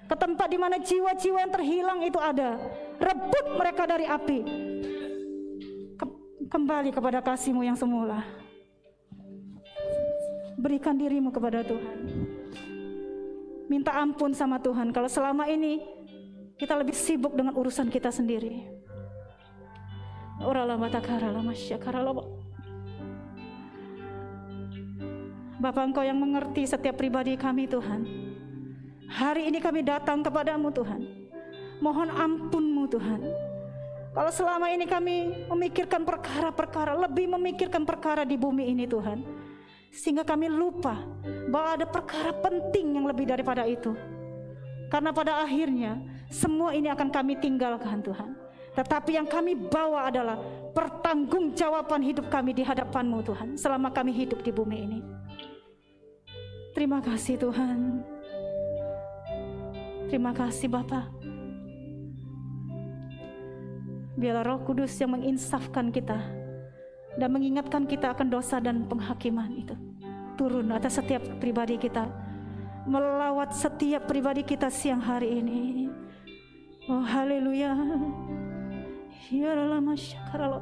Ke tempat di mana jiwa-jiwa yang terhilang itu ada. Rebut mereka dari api. Kembali kepada kasih-Mu yang semula. Berikan dirimu kepada Tuhan. Minta ampun sama Tuhan kalau selama ini kita lebih sibuk dengan urusan kita sendiri. Bapa, Engkau yang mengerti setiap pribadi kami Tuhan. Hari ini kami datang kepadamu Tuhan. Mohon ampun-Mu Tuhan. Kalau selama ini kami memikirkan perkara-perkara, lebih memikirkan perkara di bumi ini Tuhan, sehingga kami lupa bahwa ada perkara penting yang lebih daripada itu. Karena pada akhirnya semua ini akan kami tinggalkan Tuhan. Tetapi yang kami bawa adalah pertanggungjawaban hidup kami di hadapan-Mu Tuhan, selama kami hidup di bumi ini. Terima kasih Tuhan. Terima kasih Bapa. Biarlah Roh Kudus yang menginsafkan kita dan mengingatkan kita akan dosa dan penghakiman itu turun atas setiap pribadi kita, melawat setiap pribadi kita siang hari ini. Oh haleluya. Ya Allah,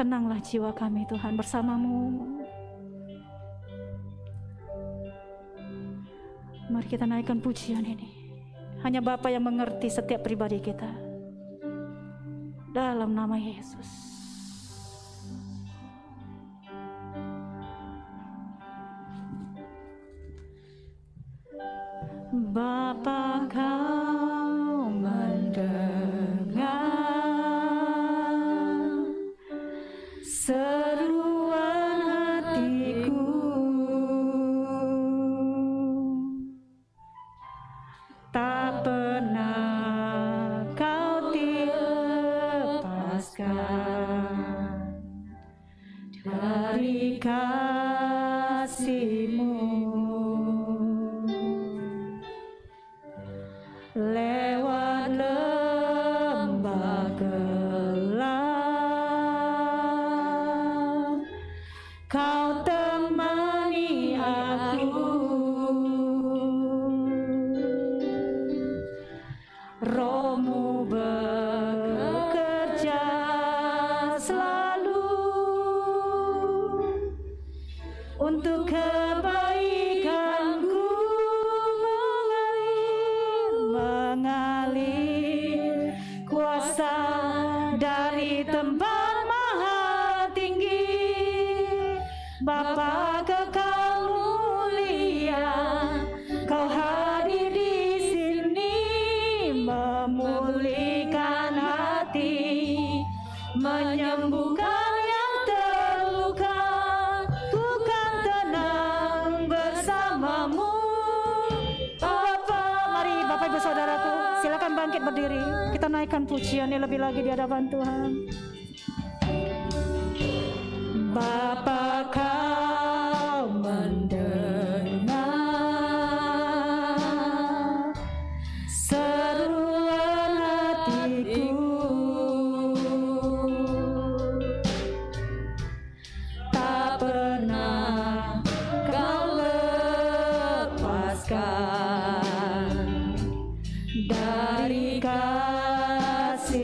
tenanglah jiwa kami Tuhan bersama-Mu. Mari kita naikkan pujian ini. Hanya Bapa yang mengerti setiap pribadi kita. Dalam nama Yesus. dari kasih-Mu. Lewat lembah gelap, Kau temani aku. Roh-Mu bekerja selalu untuk kebaikanku, mengalir kuasa dari tempat maha tinggi. Bapa kekal mulia, Kau hadir di sini, memulihkan hati, menyembuhkan yang terluka. Ku kan tenang bersama-Mu, Bapa. Mari Bapak Ibu Saudaraku, silakan bangkit berdiri. Kita naikkan pujiannya lebih lagi di hadapan Tuhan. Bapa, Kau mendengar seruan hatiku, tak pernah Kau lepaskan dari kasih-Mu.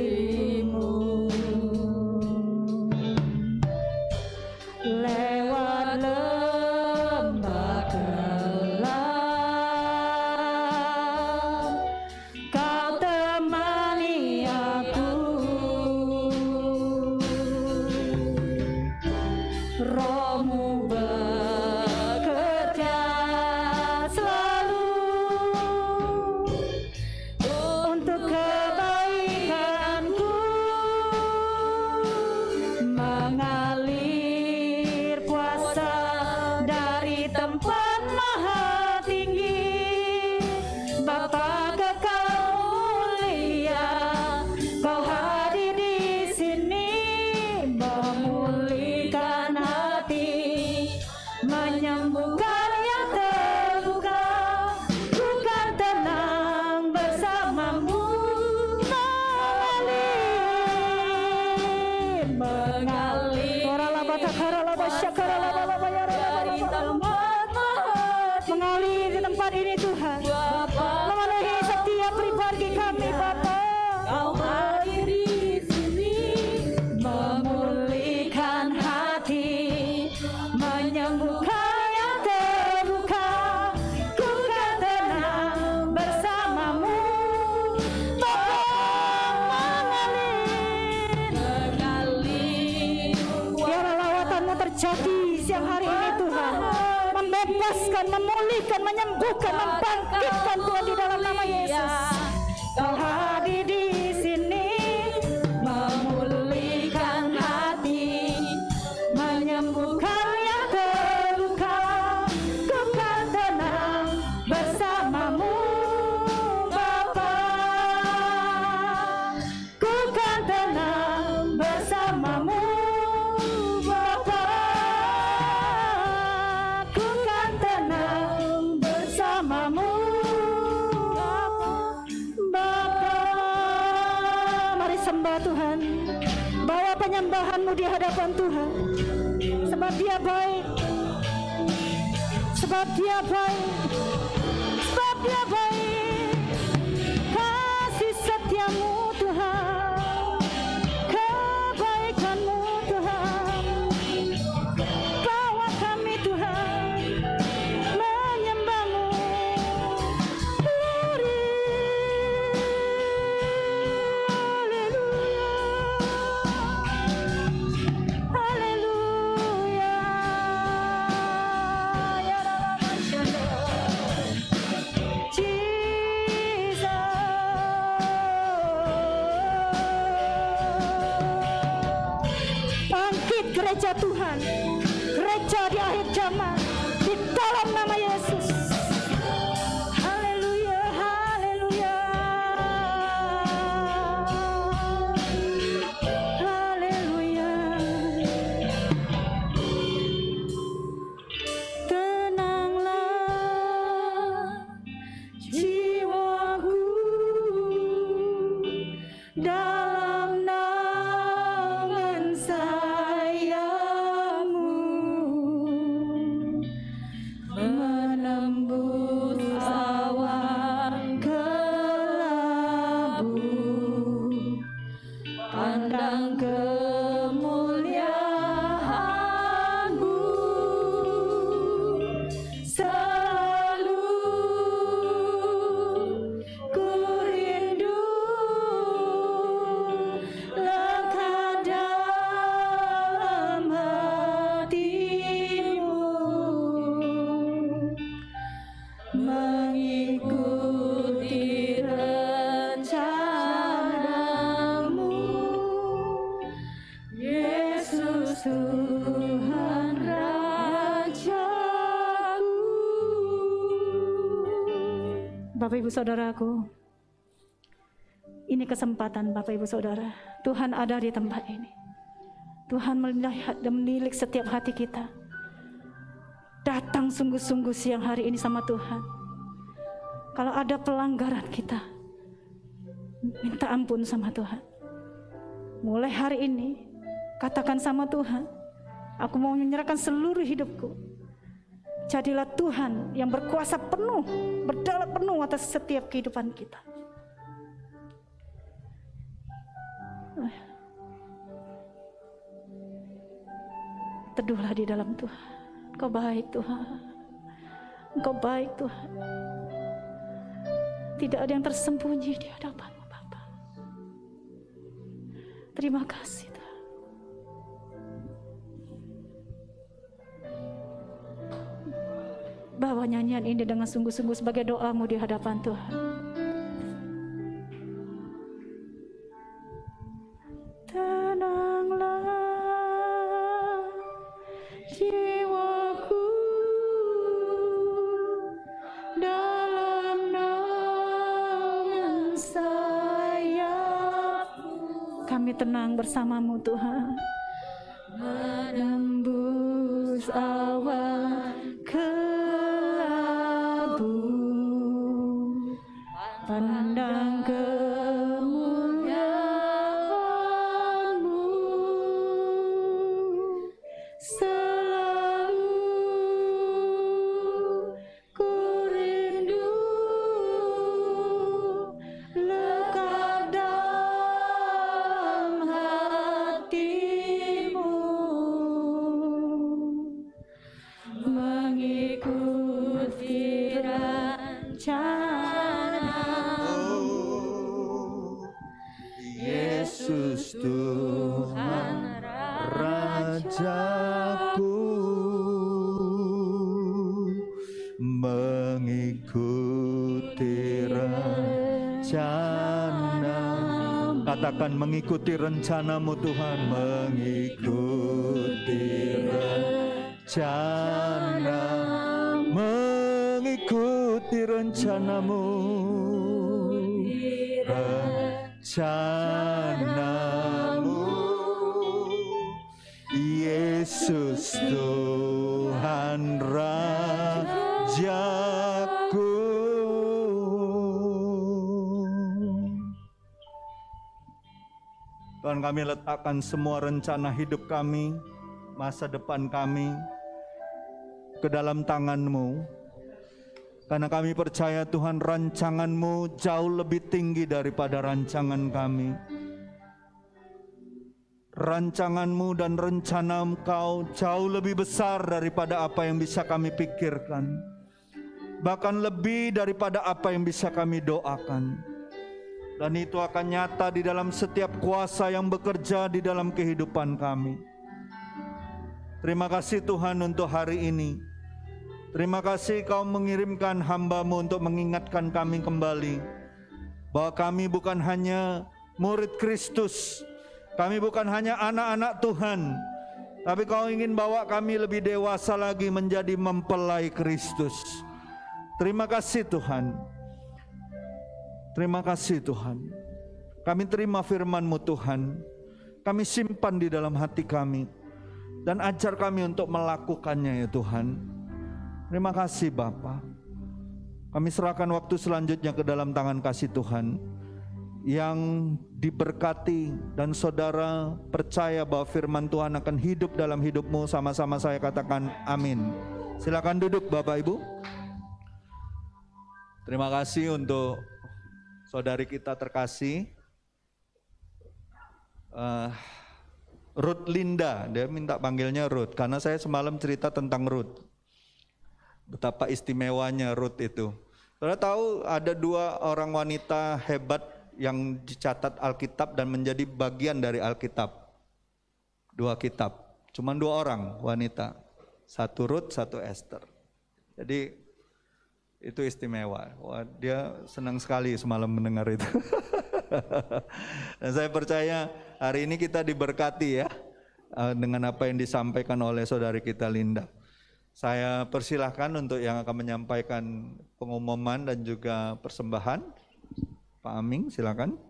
Lewat lembah gelap, Kau temani aku. Roh-Mu bekerja selalu untuk kebaikanku, mengalir kuasa dari tempat maha tinggi. Bapa kekal mulia, Kau hadir di sini, memulihkan hati, menyembuhkan yang terluka. Ku kan tenang bersama-Mu, mengalir mengalir di tempat ini Tuhan, memenuhi setiap pribadi kami Bapa. Kau hadir di sini, memulihkan hati, menyembuhkan yang terluka. Ku kan tenang bersama-Mu, Bapa. Mengalir, biarlah lawatan-Mu terjadi siang hari ini Tuhan, membebaskan, memulihkan, menyembuhkan, membangkitkan Tuhan di dalam nama Yesus. Kau hadir di sini, memulihkan hati, menyembuhkan yang terluka. Ku kan tenang bersama-Mu, Bapa. Ku kan tenang bersama-Mu, Bapa. Ku kan tenang bersama-Mu, Bapa. Mari sembah Tuhan, bawa penyembahan-Mu di hadapan Tuhan, sebab Dia baik, sebab Dia baik, sebab Dia baik. Kasih setia-Mu Tuhan, kebaikan-Mu Tuhan, bawa kami Tuhan menyembah-Mu. Glory, haleluya, haleluya. Ya Rabbi, Jesus. Bangkit gereja Tuhan, gereja di akhir zaman, di dalam nama Yesus. Haleluya, haleluya, haleluya. Ibu Saudaraku, ini kesempatan Bapak Ibu Saudara. Tuhan ada di tempat ini. Tuhan melihat dan menilik setiap hati kita. Datang sungguh-sungguh siang hari ini sama Tuhan. Kalau ada pelanggaran kita, minta ampun sama Tuhan. Mulai hari ini, katakan sama Tuhan, aku mau menyerahkan seluruh hidupku. Jadilah Tuhan yang berkuasa penuh, berdaulat penuh atas setiap kehidupan kita. Teduhlah di dalam Tuhan. Engkau baik Tuhan. Engkau baik Tuhan. Tidak ada yang tersembunyi di hadapan-Mu Bapa. Terima kasih Tuhan. Bawa nyanyian ini dengan sungguh-sungguh sebagai doa-Mu di hadapan Tuhan. Tenanglah jiwaku dalam naungan sayap-Mu. Kami tenang bersama-Mu Tuhan. Menembus awan kelabu, pandang kemuliaan-Mu, selalu ku rindu lekat dalam hati-Mu, mengikuti rencana-Mu. Yesus Tuhan Rajaku, mengikuti rencana. Katakan mengikuti rencana-Mu Tuhan, mengikuti rencana, mengikuti rencana-Mu, rencana-Mu. Yesus Tuhan Rajaku. Tuhan, kami letakkan semua rencana hidup kami, masa depan kami ke dalam tangan-Mu. Karena kami percaya Tuhan, rancangan-Mu jauh lebih tinggi daripada rancangan kami. Rancangan-Mu dan rencana Engkau jauh lebih besar daripada apa yang bisa kami pikirkan. Bahkan lebih daripada apa yang bisa kami doakan. Dan itu akan nyata di dalam setiap kuasa yang bekerja di dalam kehidupan kami. Terima kasih Tuhan untuk hari ini. Terima kasih Kau mengirimkan hamba-Mu untuk mengingatkan kami kembali bahwa kami bukan hanya murid Kristus, kami bukan hanya anak-anak Tuhan, tapi Kau ingin bawa kami lebih dewasa lagi menjadi mempelai Kristus. Terima kasih Tuhan. Terima kasih Tuhan. Kami terima firman-Mu Tuhan. Kami simpan di dalam hati kami dan ajar kami untuk melakukannya ya Tuhan. Terima kasih Bapa. Kami serahkan waktu selanjutnya ke dalam tangan kasih Tuhan yang diberkati, dan saudara percaya bahwa firman Tuhan akan hidup dalam hidupmu. Sama-sama saya katakan amin. Silakan duduk Bapak Ibu. Terima kasih untuk saudari kita terkasih Ruth Linda. Dia minta panggilnya Ruth karena saya semalam cerita tentang Ruth. Betapa istimewanya Ruth itu. Saudara tahu ada 2 orang wanita hebat yang dicatat Alkitab dan menjadi bagian dari Alkitab. 2 kitab. Cuma 2 orang wanita. 1 Ruth, 1 Esther. Jadi itu istimewa. Wah, dia senang sekali semalam mendengar itu. Dan saya percaya hari ini kita diberkati ya dengan apa yang disampaikan oleh saudari kita Linda. Saya persilahkan untuk yang akan menyampaikan pengumuman dan juga persembahan. Pak Aming, silakan.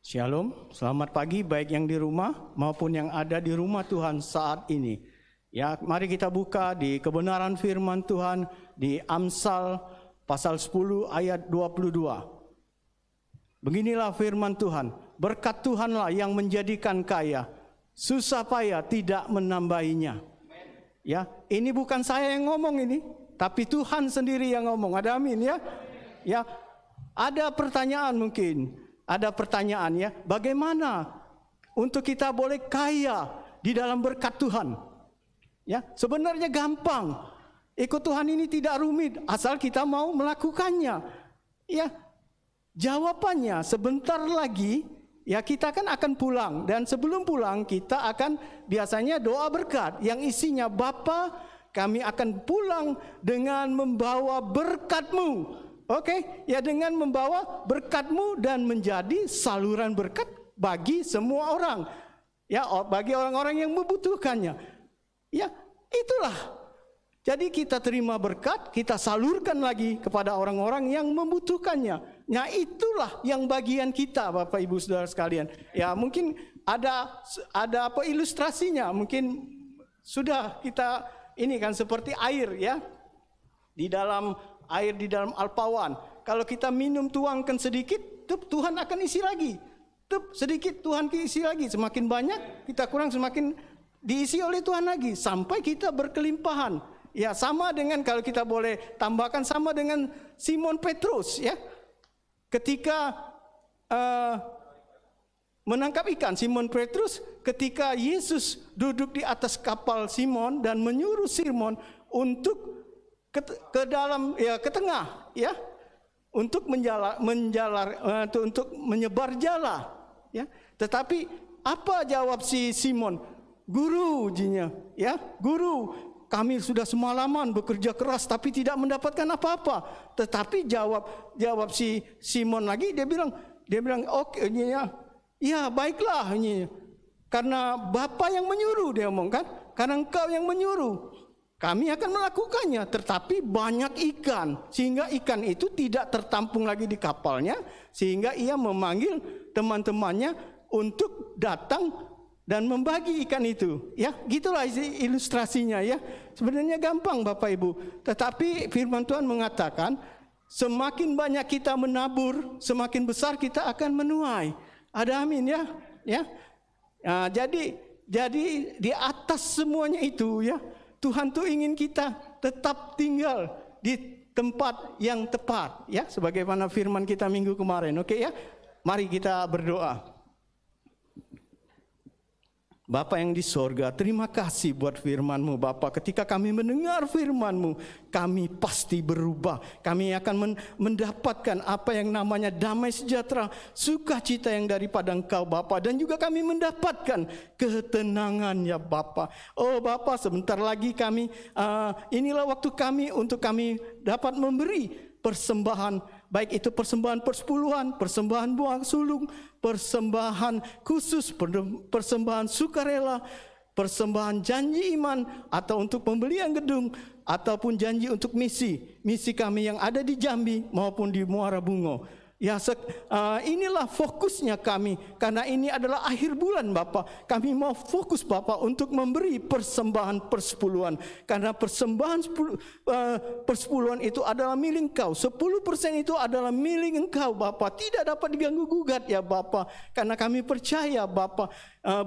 Shalom, selamat pagi baik yang di rumah maupun yang ada di rumah Tuhan saat ini. Ya, mari kita buka di kebenaran firman Tuhan di Amsal pasal 10 ayat 22. Beginilah firman Tuhan, berkat Tuhanlah yang menjadikan kaya, susah payah tidak menambahinya. Ya, ini bukan saya yang ngomong ini, tapi Tuhan sendiri yang ngomong. Ada amin ya? Ya, ada pertanyaan mungkin. Ada pertanyaan ya, bagaimana untuk kita boleh kaya di dalam berkat Tuhan? Ya, sebenarnya gampang. Ikut Tuhan ini tidak rumit, asal kita mau melakukannya. Ya, jawabannya sebentar lagi ya kita kan akan pulang, dan sebelum pulang kita akan biasanya doa berkat yang isinya, Bapa, kami akan pulang dengan membawa berkat-Mu. Oke, ya dengan membawa berkat-Mu dan menjadi saluran berkat bagi semua orang. Ya, bagi orang-orang yang membutuhkannya. Ya, itulah. Jadi kita terima berkat, kita salurkan lagi kepada orang-orang yang membutuhkannya. Nah, itulah yang bagian kita, Bapak Ibu Saudara sekalian. Ya, mungkin ada apa ilustrasinya? Mungkin sudah kita ini kan seperti air ya. Di dalam air di dalam alpawan. Kalau kita minum tuangkan sedikit, Tuhan akan isi lagi. Sedikit Tuhan isi lagi. Semakin banyak kita kurang, semakin diisi oleh Tuhan lagi sampai kita berkelimpahan. Ya, sama dengan kalau kita boleh tambahkan sama dengan Simon Petrus ya. Ketika menangkap ikan, Simon Petrus ketika Yesus duduk di atas kapal Simon dan menyuruh Simon untuk ke dalam ya ke tengah ya untuk untuk menyebar jala ya, tetapi apa jawab si Simon? Guru, jinya ya, guru, kami sudah semalaman bekerja keras tapi tidak mendapatkan apa-apa. Tetapi jawab si Simon lagi, dia bilang oke, ya baiklah, karena Bapa yang menyuruh, dia ngomong kan, karena Engkau yang menyuruh, kami akan melakukannya. Tetapi banyak ikan, sehingga ikan itu tidak tertampung lagi di kapalnya, sehingga ia memanggil teman-temannya untuk datang dan membagi ikan itu. Ya, gitulah ilustrasinya ya. Sebenarnya gampang Bapak Ibu, tetapi firman Tuhan mengatakan semakin banyak kita menabur, semakin besar kita akan menuai. Ada amin ya? Ya. Nah, jadi di atas semuanya itu ya, Tuhan tuh ingin kita tetap tinggal di tempat yang tepat ya, sebagaimana firman kita minggu kemarin. Oke ya, mari kita berdoa. Bapa yang di sorga, terima kasih buat firman-Mu Bapa. Ketika kami mendengar firman-Mu, kami pasti berubah. Kami akan mendapatkan apa yang namanya damai sejahtera, sukacita yang daripada Engkau Bapa. Dan juga kami mendapatkan ketenangan ya Bapa. Oh Bapa, sebentar lagi kami, inilah waktu kami untuk kami dapat memberi persembahan, baik itu persembahan persepuluhan, persembahan buah sulung, persembahan khusus, persembahan sukarela, persembahan janji iman, atau untuk pembelian gedung, ataupun janji untuk misi kami yang ada di Jambi maupun di Muara Bungo. Ya, inilah fokusnya kami, karena ini adalah akhir bulan Bapak. Kami mau fokus Bapak untuk memberi persembahan persepuluhan, karena persembahan persepuluhan itu adalah milik Engkau. 10% itu adalah milik Engkau Bapak, tidak dapat diganggu gugat ya Bapak. Karena kami percaya Bapak,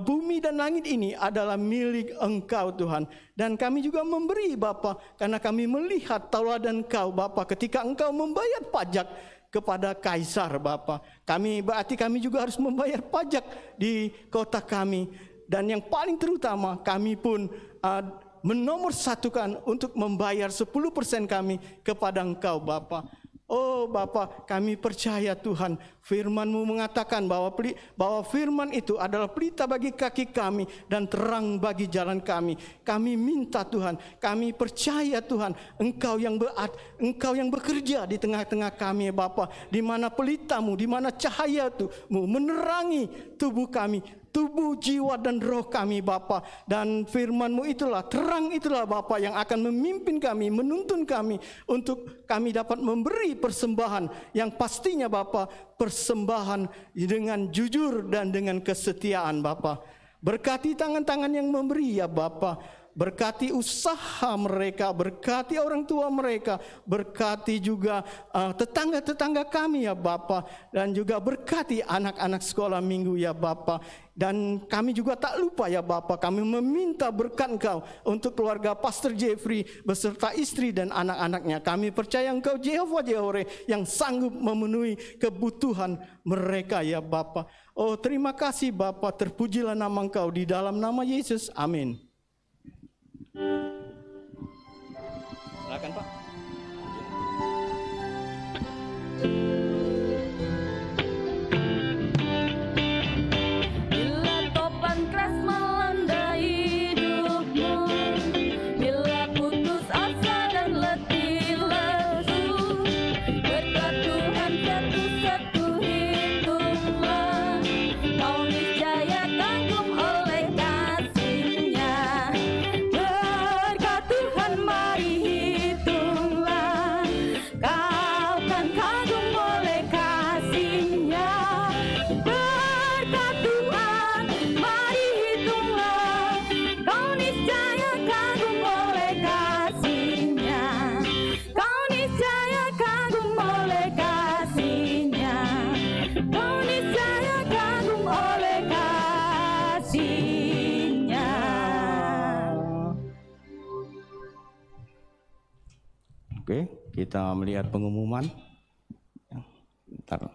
bumi dan langit ini adalah milik Engkau Tuhan. Dan kami juga memberi Bapak, karena kami melihat tauladan Engkau Bapak ketika Engkau membayar pajak kepada kaisar Bapa. Berarti kami juga harus membayar pajak di kota kami. Dan yang paling terutama, kami pun menomorsatukan untuk membayar 10% kami kepada Engkau Bapa. Oh Bapa, kami percaya Tuhan, firman-Mu mengatakan bahwa firman itu adalah pelita bagi kaki kami dan terang bagi jalan kami. Kami minta Tuhan, kami percaya Tuhan, Engkau yang bekerja di tengah-tengah kami Bapa, di mana pelita-Mu, di mana cahaya-Mu menerangi tubuh kami, tubuh, jiwa dan roh kami Bapa. Dan firman-Mu itulah, terang itulah Bapa yang akan memimpin kami, menuntun kami untuk kami dapat memberi persembahan yang pastinya Bapa, persembahan dengan jujur dan dengan kesetiaan Bapa. Berkati tangan-tangan yang memberi ya Bapa, berkati usaha mereka, berkati orang tua mereka, berkati juga tetangga-tetangga kami ya Bapa, dan juga berkati anak-anak sekolah minggu ya Bapa. Dan kami juga tak lupa ya Bapa, kami meminta berkat Engkau untuk keluarga Pastor Jeffrey beserta istri dan anak-anaknya. Kami percaya Engkau Jehovah Jireh yang sanggup memenuhi kebutuhan mereka ya Bapa. Oh terima kasih Bapa, terpujilah nama Engkau di dalam nama Yesus. Amin. Silakan Pak. Bila topan keras melanda hidupmu, bila putus asa dan letih lesu, berkat Tuhan satu-satu hitunglah, kau niscaya kagum oleh kasih-Nya. Berkat Tuhan mari hitunglah, kau kan kagum oleh kasih-Nya. Berkat Tuhan mari hitunglah, kau niscaya kagum oleh kasih-Nya. Kau niscaya kagum oleh kasih-Nya. Kau niscaya kagum oleh kasih-Nya. Oke, kita melihat pengumuman. Bentar.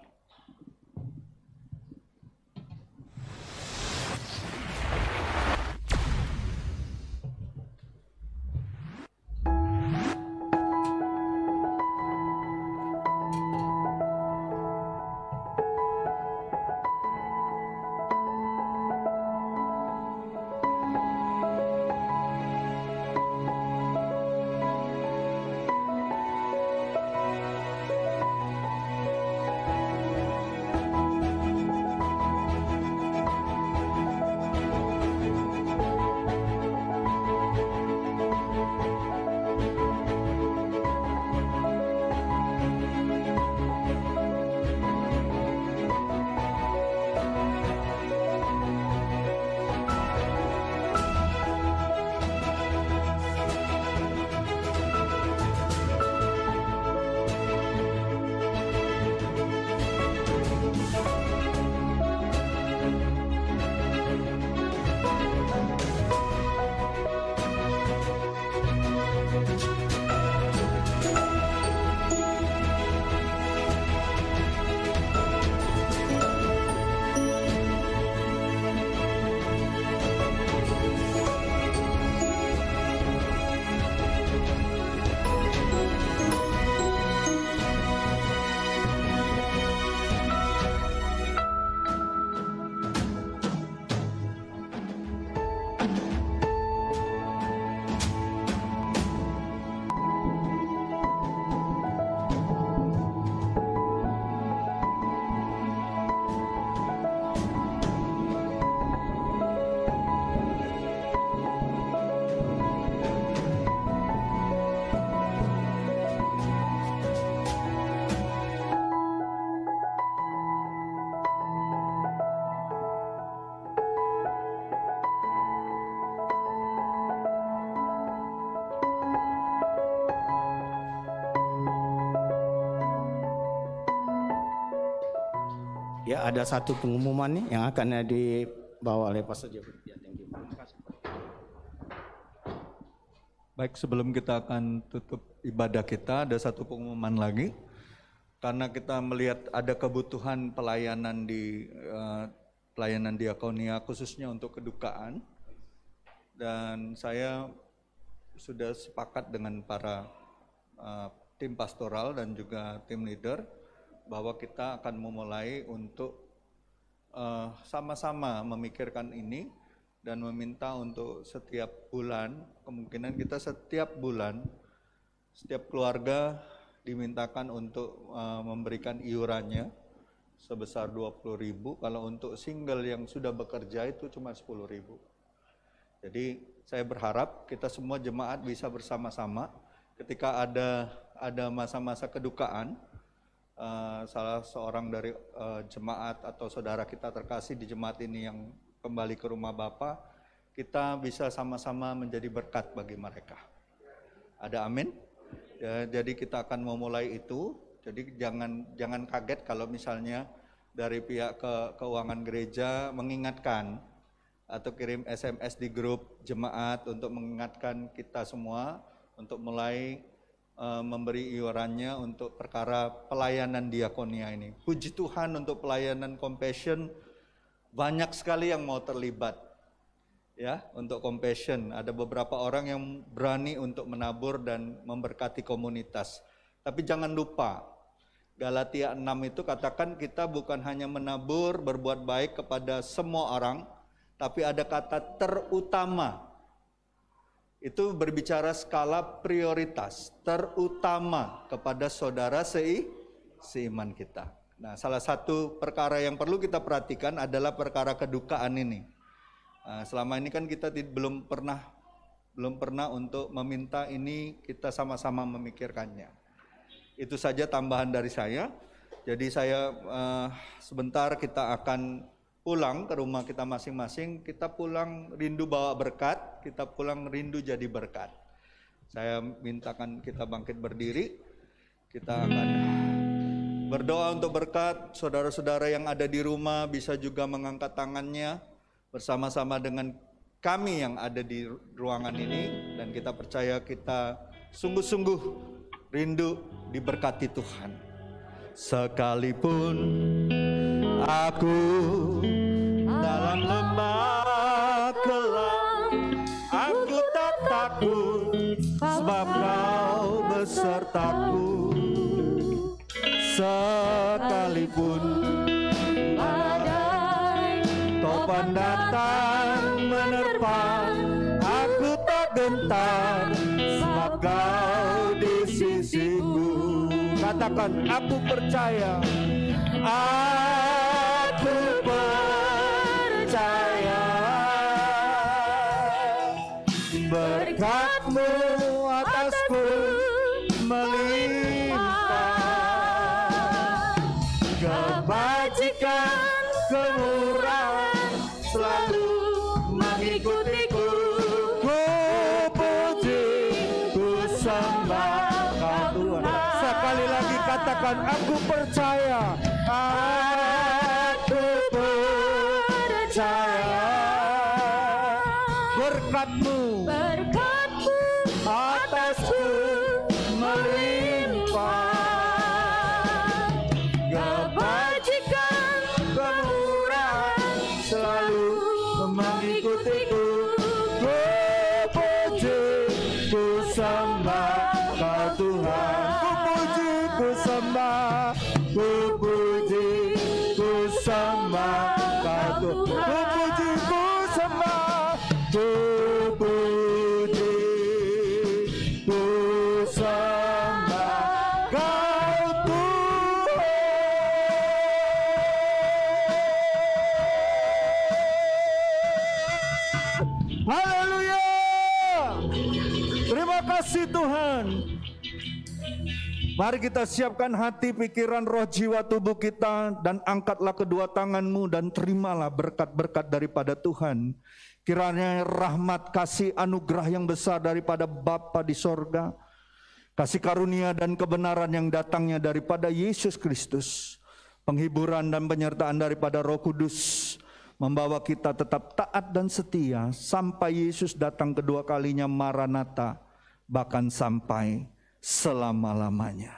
Ya, ada satu pengumuman nih yang akan dibawa oleh Pastor Jeffrey. Ya, thank you. Terima kasih. Baik, sebelum kita akan tutup ibadah kita, ada satu pengumuman lagi. Karena kita melihat ada kebutuhan pelayanan di pelayanan diakonia khususnya untuk kedukaan. Dan saya sudah sepakat dengan para tim pastoral dan juga tim leader bahwa kita akan memulai untuk sama-sama memikirkan ini dan meminta untuk setiap bulan, kemungkinan kita setiap bulan, setiap keluarga dimintakan untuk memberikan iurannya sebesar 20.000. Kalau untuk single yang sudah bekerja itu cuma 10.000. Jadi saya berharap kita semua jemaat bisa bersama-sama ketika ada masa-masa kedukaan, salah seorang dari jemaat atau saudara kita terkasih di jemaat ini yang kembali ke rumah Bapa, kita bisa sama-sama menjadi berkat bagi mereka. Ada amin? Ya, jadi kita akan memulai itu. Jadi jangan kaget kalau misalnya dari pihak keuangan gereja mengingatkan atau kirim SMS di grup jemaat untuk mengingatkan kita semua untuk mulai memberi iurannya untuk perkara pelayanan diakonia ini. Puji Tuhan untuk pelayanan Compassion, banyak sekali yang mau terlibat. Ya, untuk Compassion ada beberapa orang yang berani untuk menabur dan memberkati komunitas. Tapi jangan lupa, Galatia 6 itu katakan kita bukan hanya menabur, berbuat baik kepada semua orang, tapi ada kata terutama. Itu berbicara skala prioritas, terutama kepada saudara seiman kita. Nah, salah satu perkara yang perlu kita perhatikan adalah perkara kedukaan ini. Nah, selama ini kan kita belum pernah untuk meminta ini, kita sama-sama memikirkannya. Itu saja tambahan dari saya. Jadi saya sebentar kita akan pulang ke rumah kita masing-masing, kita pulang rindu bawa berkat, kita pulang rindu jadi berkat. Saya mintakan kita bangkit berdiri, kita akan berdoa untuk berkat. Saudara-saudara yang ada di rumah bisa juga mengangkat tangannya bersama-sama dengan kami yang ada di ruangan ini, dan kita percaya kita sungguh-sungguh rindu diberkati Tuhan. Sekalipun aku dalam lembah gelap, aku tak takut, sebab Kau besertaku. Sekalipun badai topan datang menerpa, aku tak gentar, sebab Kau di sisiku. Katakan, aku percaya. Aku percaya berkat-Mu atasku melimpah, kebajikan, kemurahan selalu mengikutiku. Ku puji, ku sembah Tuhan. Sekali lagi katakan, aku percaya. Aku percaya berkat-Mu atasku melimpah, kebajikan, kemurahan selalu mengikutiku. Ku puji, ku sembah Kau Tuhan. Ku puji, ku sembah, ku puji, ku sembah Kau Tuhan. Ku puji, ku sembah, ku puji, ku sembah Kau Tuhan. Haleluya. Terima kasih Tuhan. Mari kita siapkan hati, pikiran, roh, jiwa, tubuh kita, dan angkatlah kedua tanganmu dan terimalah berkat-berkat daripada Tuhan. Kiranya rahmat, kasih, anugerah yang besar daripada Bapa di sorga, kasih karunia dan kebenaran yang datangnya daripada Yesus Kristus, penghiburan dan penyertaan daripada Roh Kudus, membawa kita tetap taat dan setia sampai Yesus datang kedua kalinya, Maranatha, bahkan sampai selama-lamanya.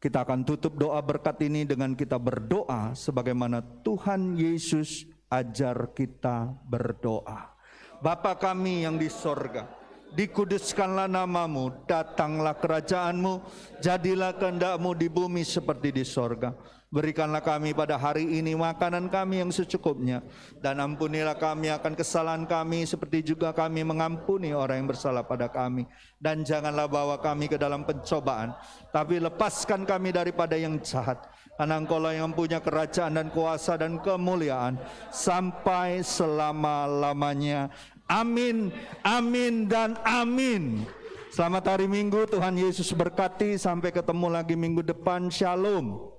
Kita akan tutup doa berkat ini dengan kita berdoa sebagaimana Tuhan Yesus ajar kita berdoa. Bapa kami yang di sorga, dikuduskanlah namamu, datanglah kerajaanmu, jadilah kehendak-mu di bumi seperti di sorga. Berikanlah kami pada hari ini makanan kami yang secukupnya, dan ampunilah kami akan kesalahan kami seperti juga kami mengampuni orang yang bersalah pada kami. Dan janganlah bawa kami ke dalam pencobaan, tapi lepaskan kami daripada yang jahat. Karena Engkaulah yang punya kerajaan dan kuasa dan kemuliaan sampai selama-lamanya. Amin, amin, dan amin. Selamat hari Minggu, Tuhan Yesus berkati. Sampai ketemu lagi minggu depan. Shalom.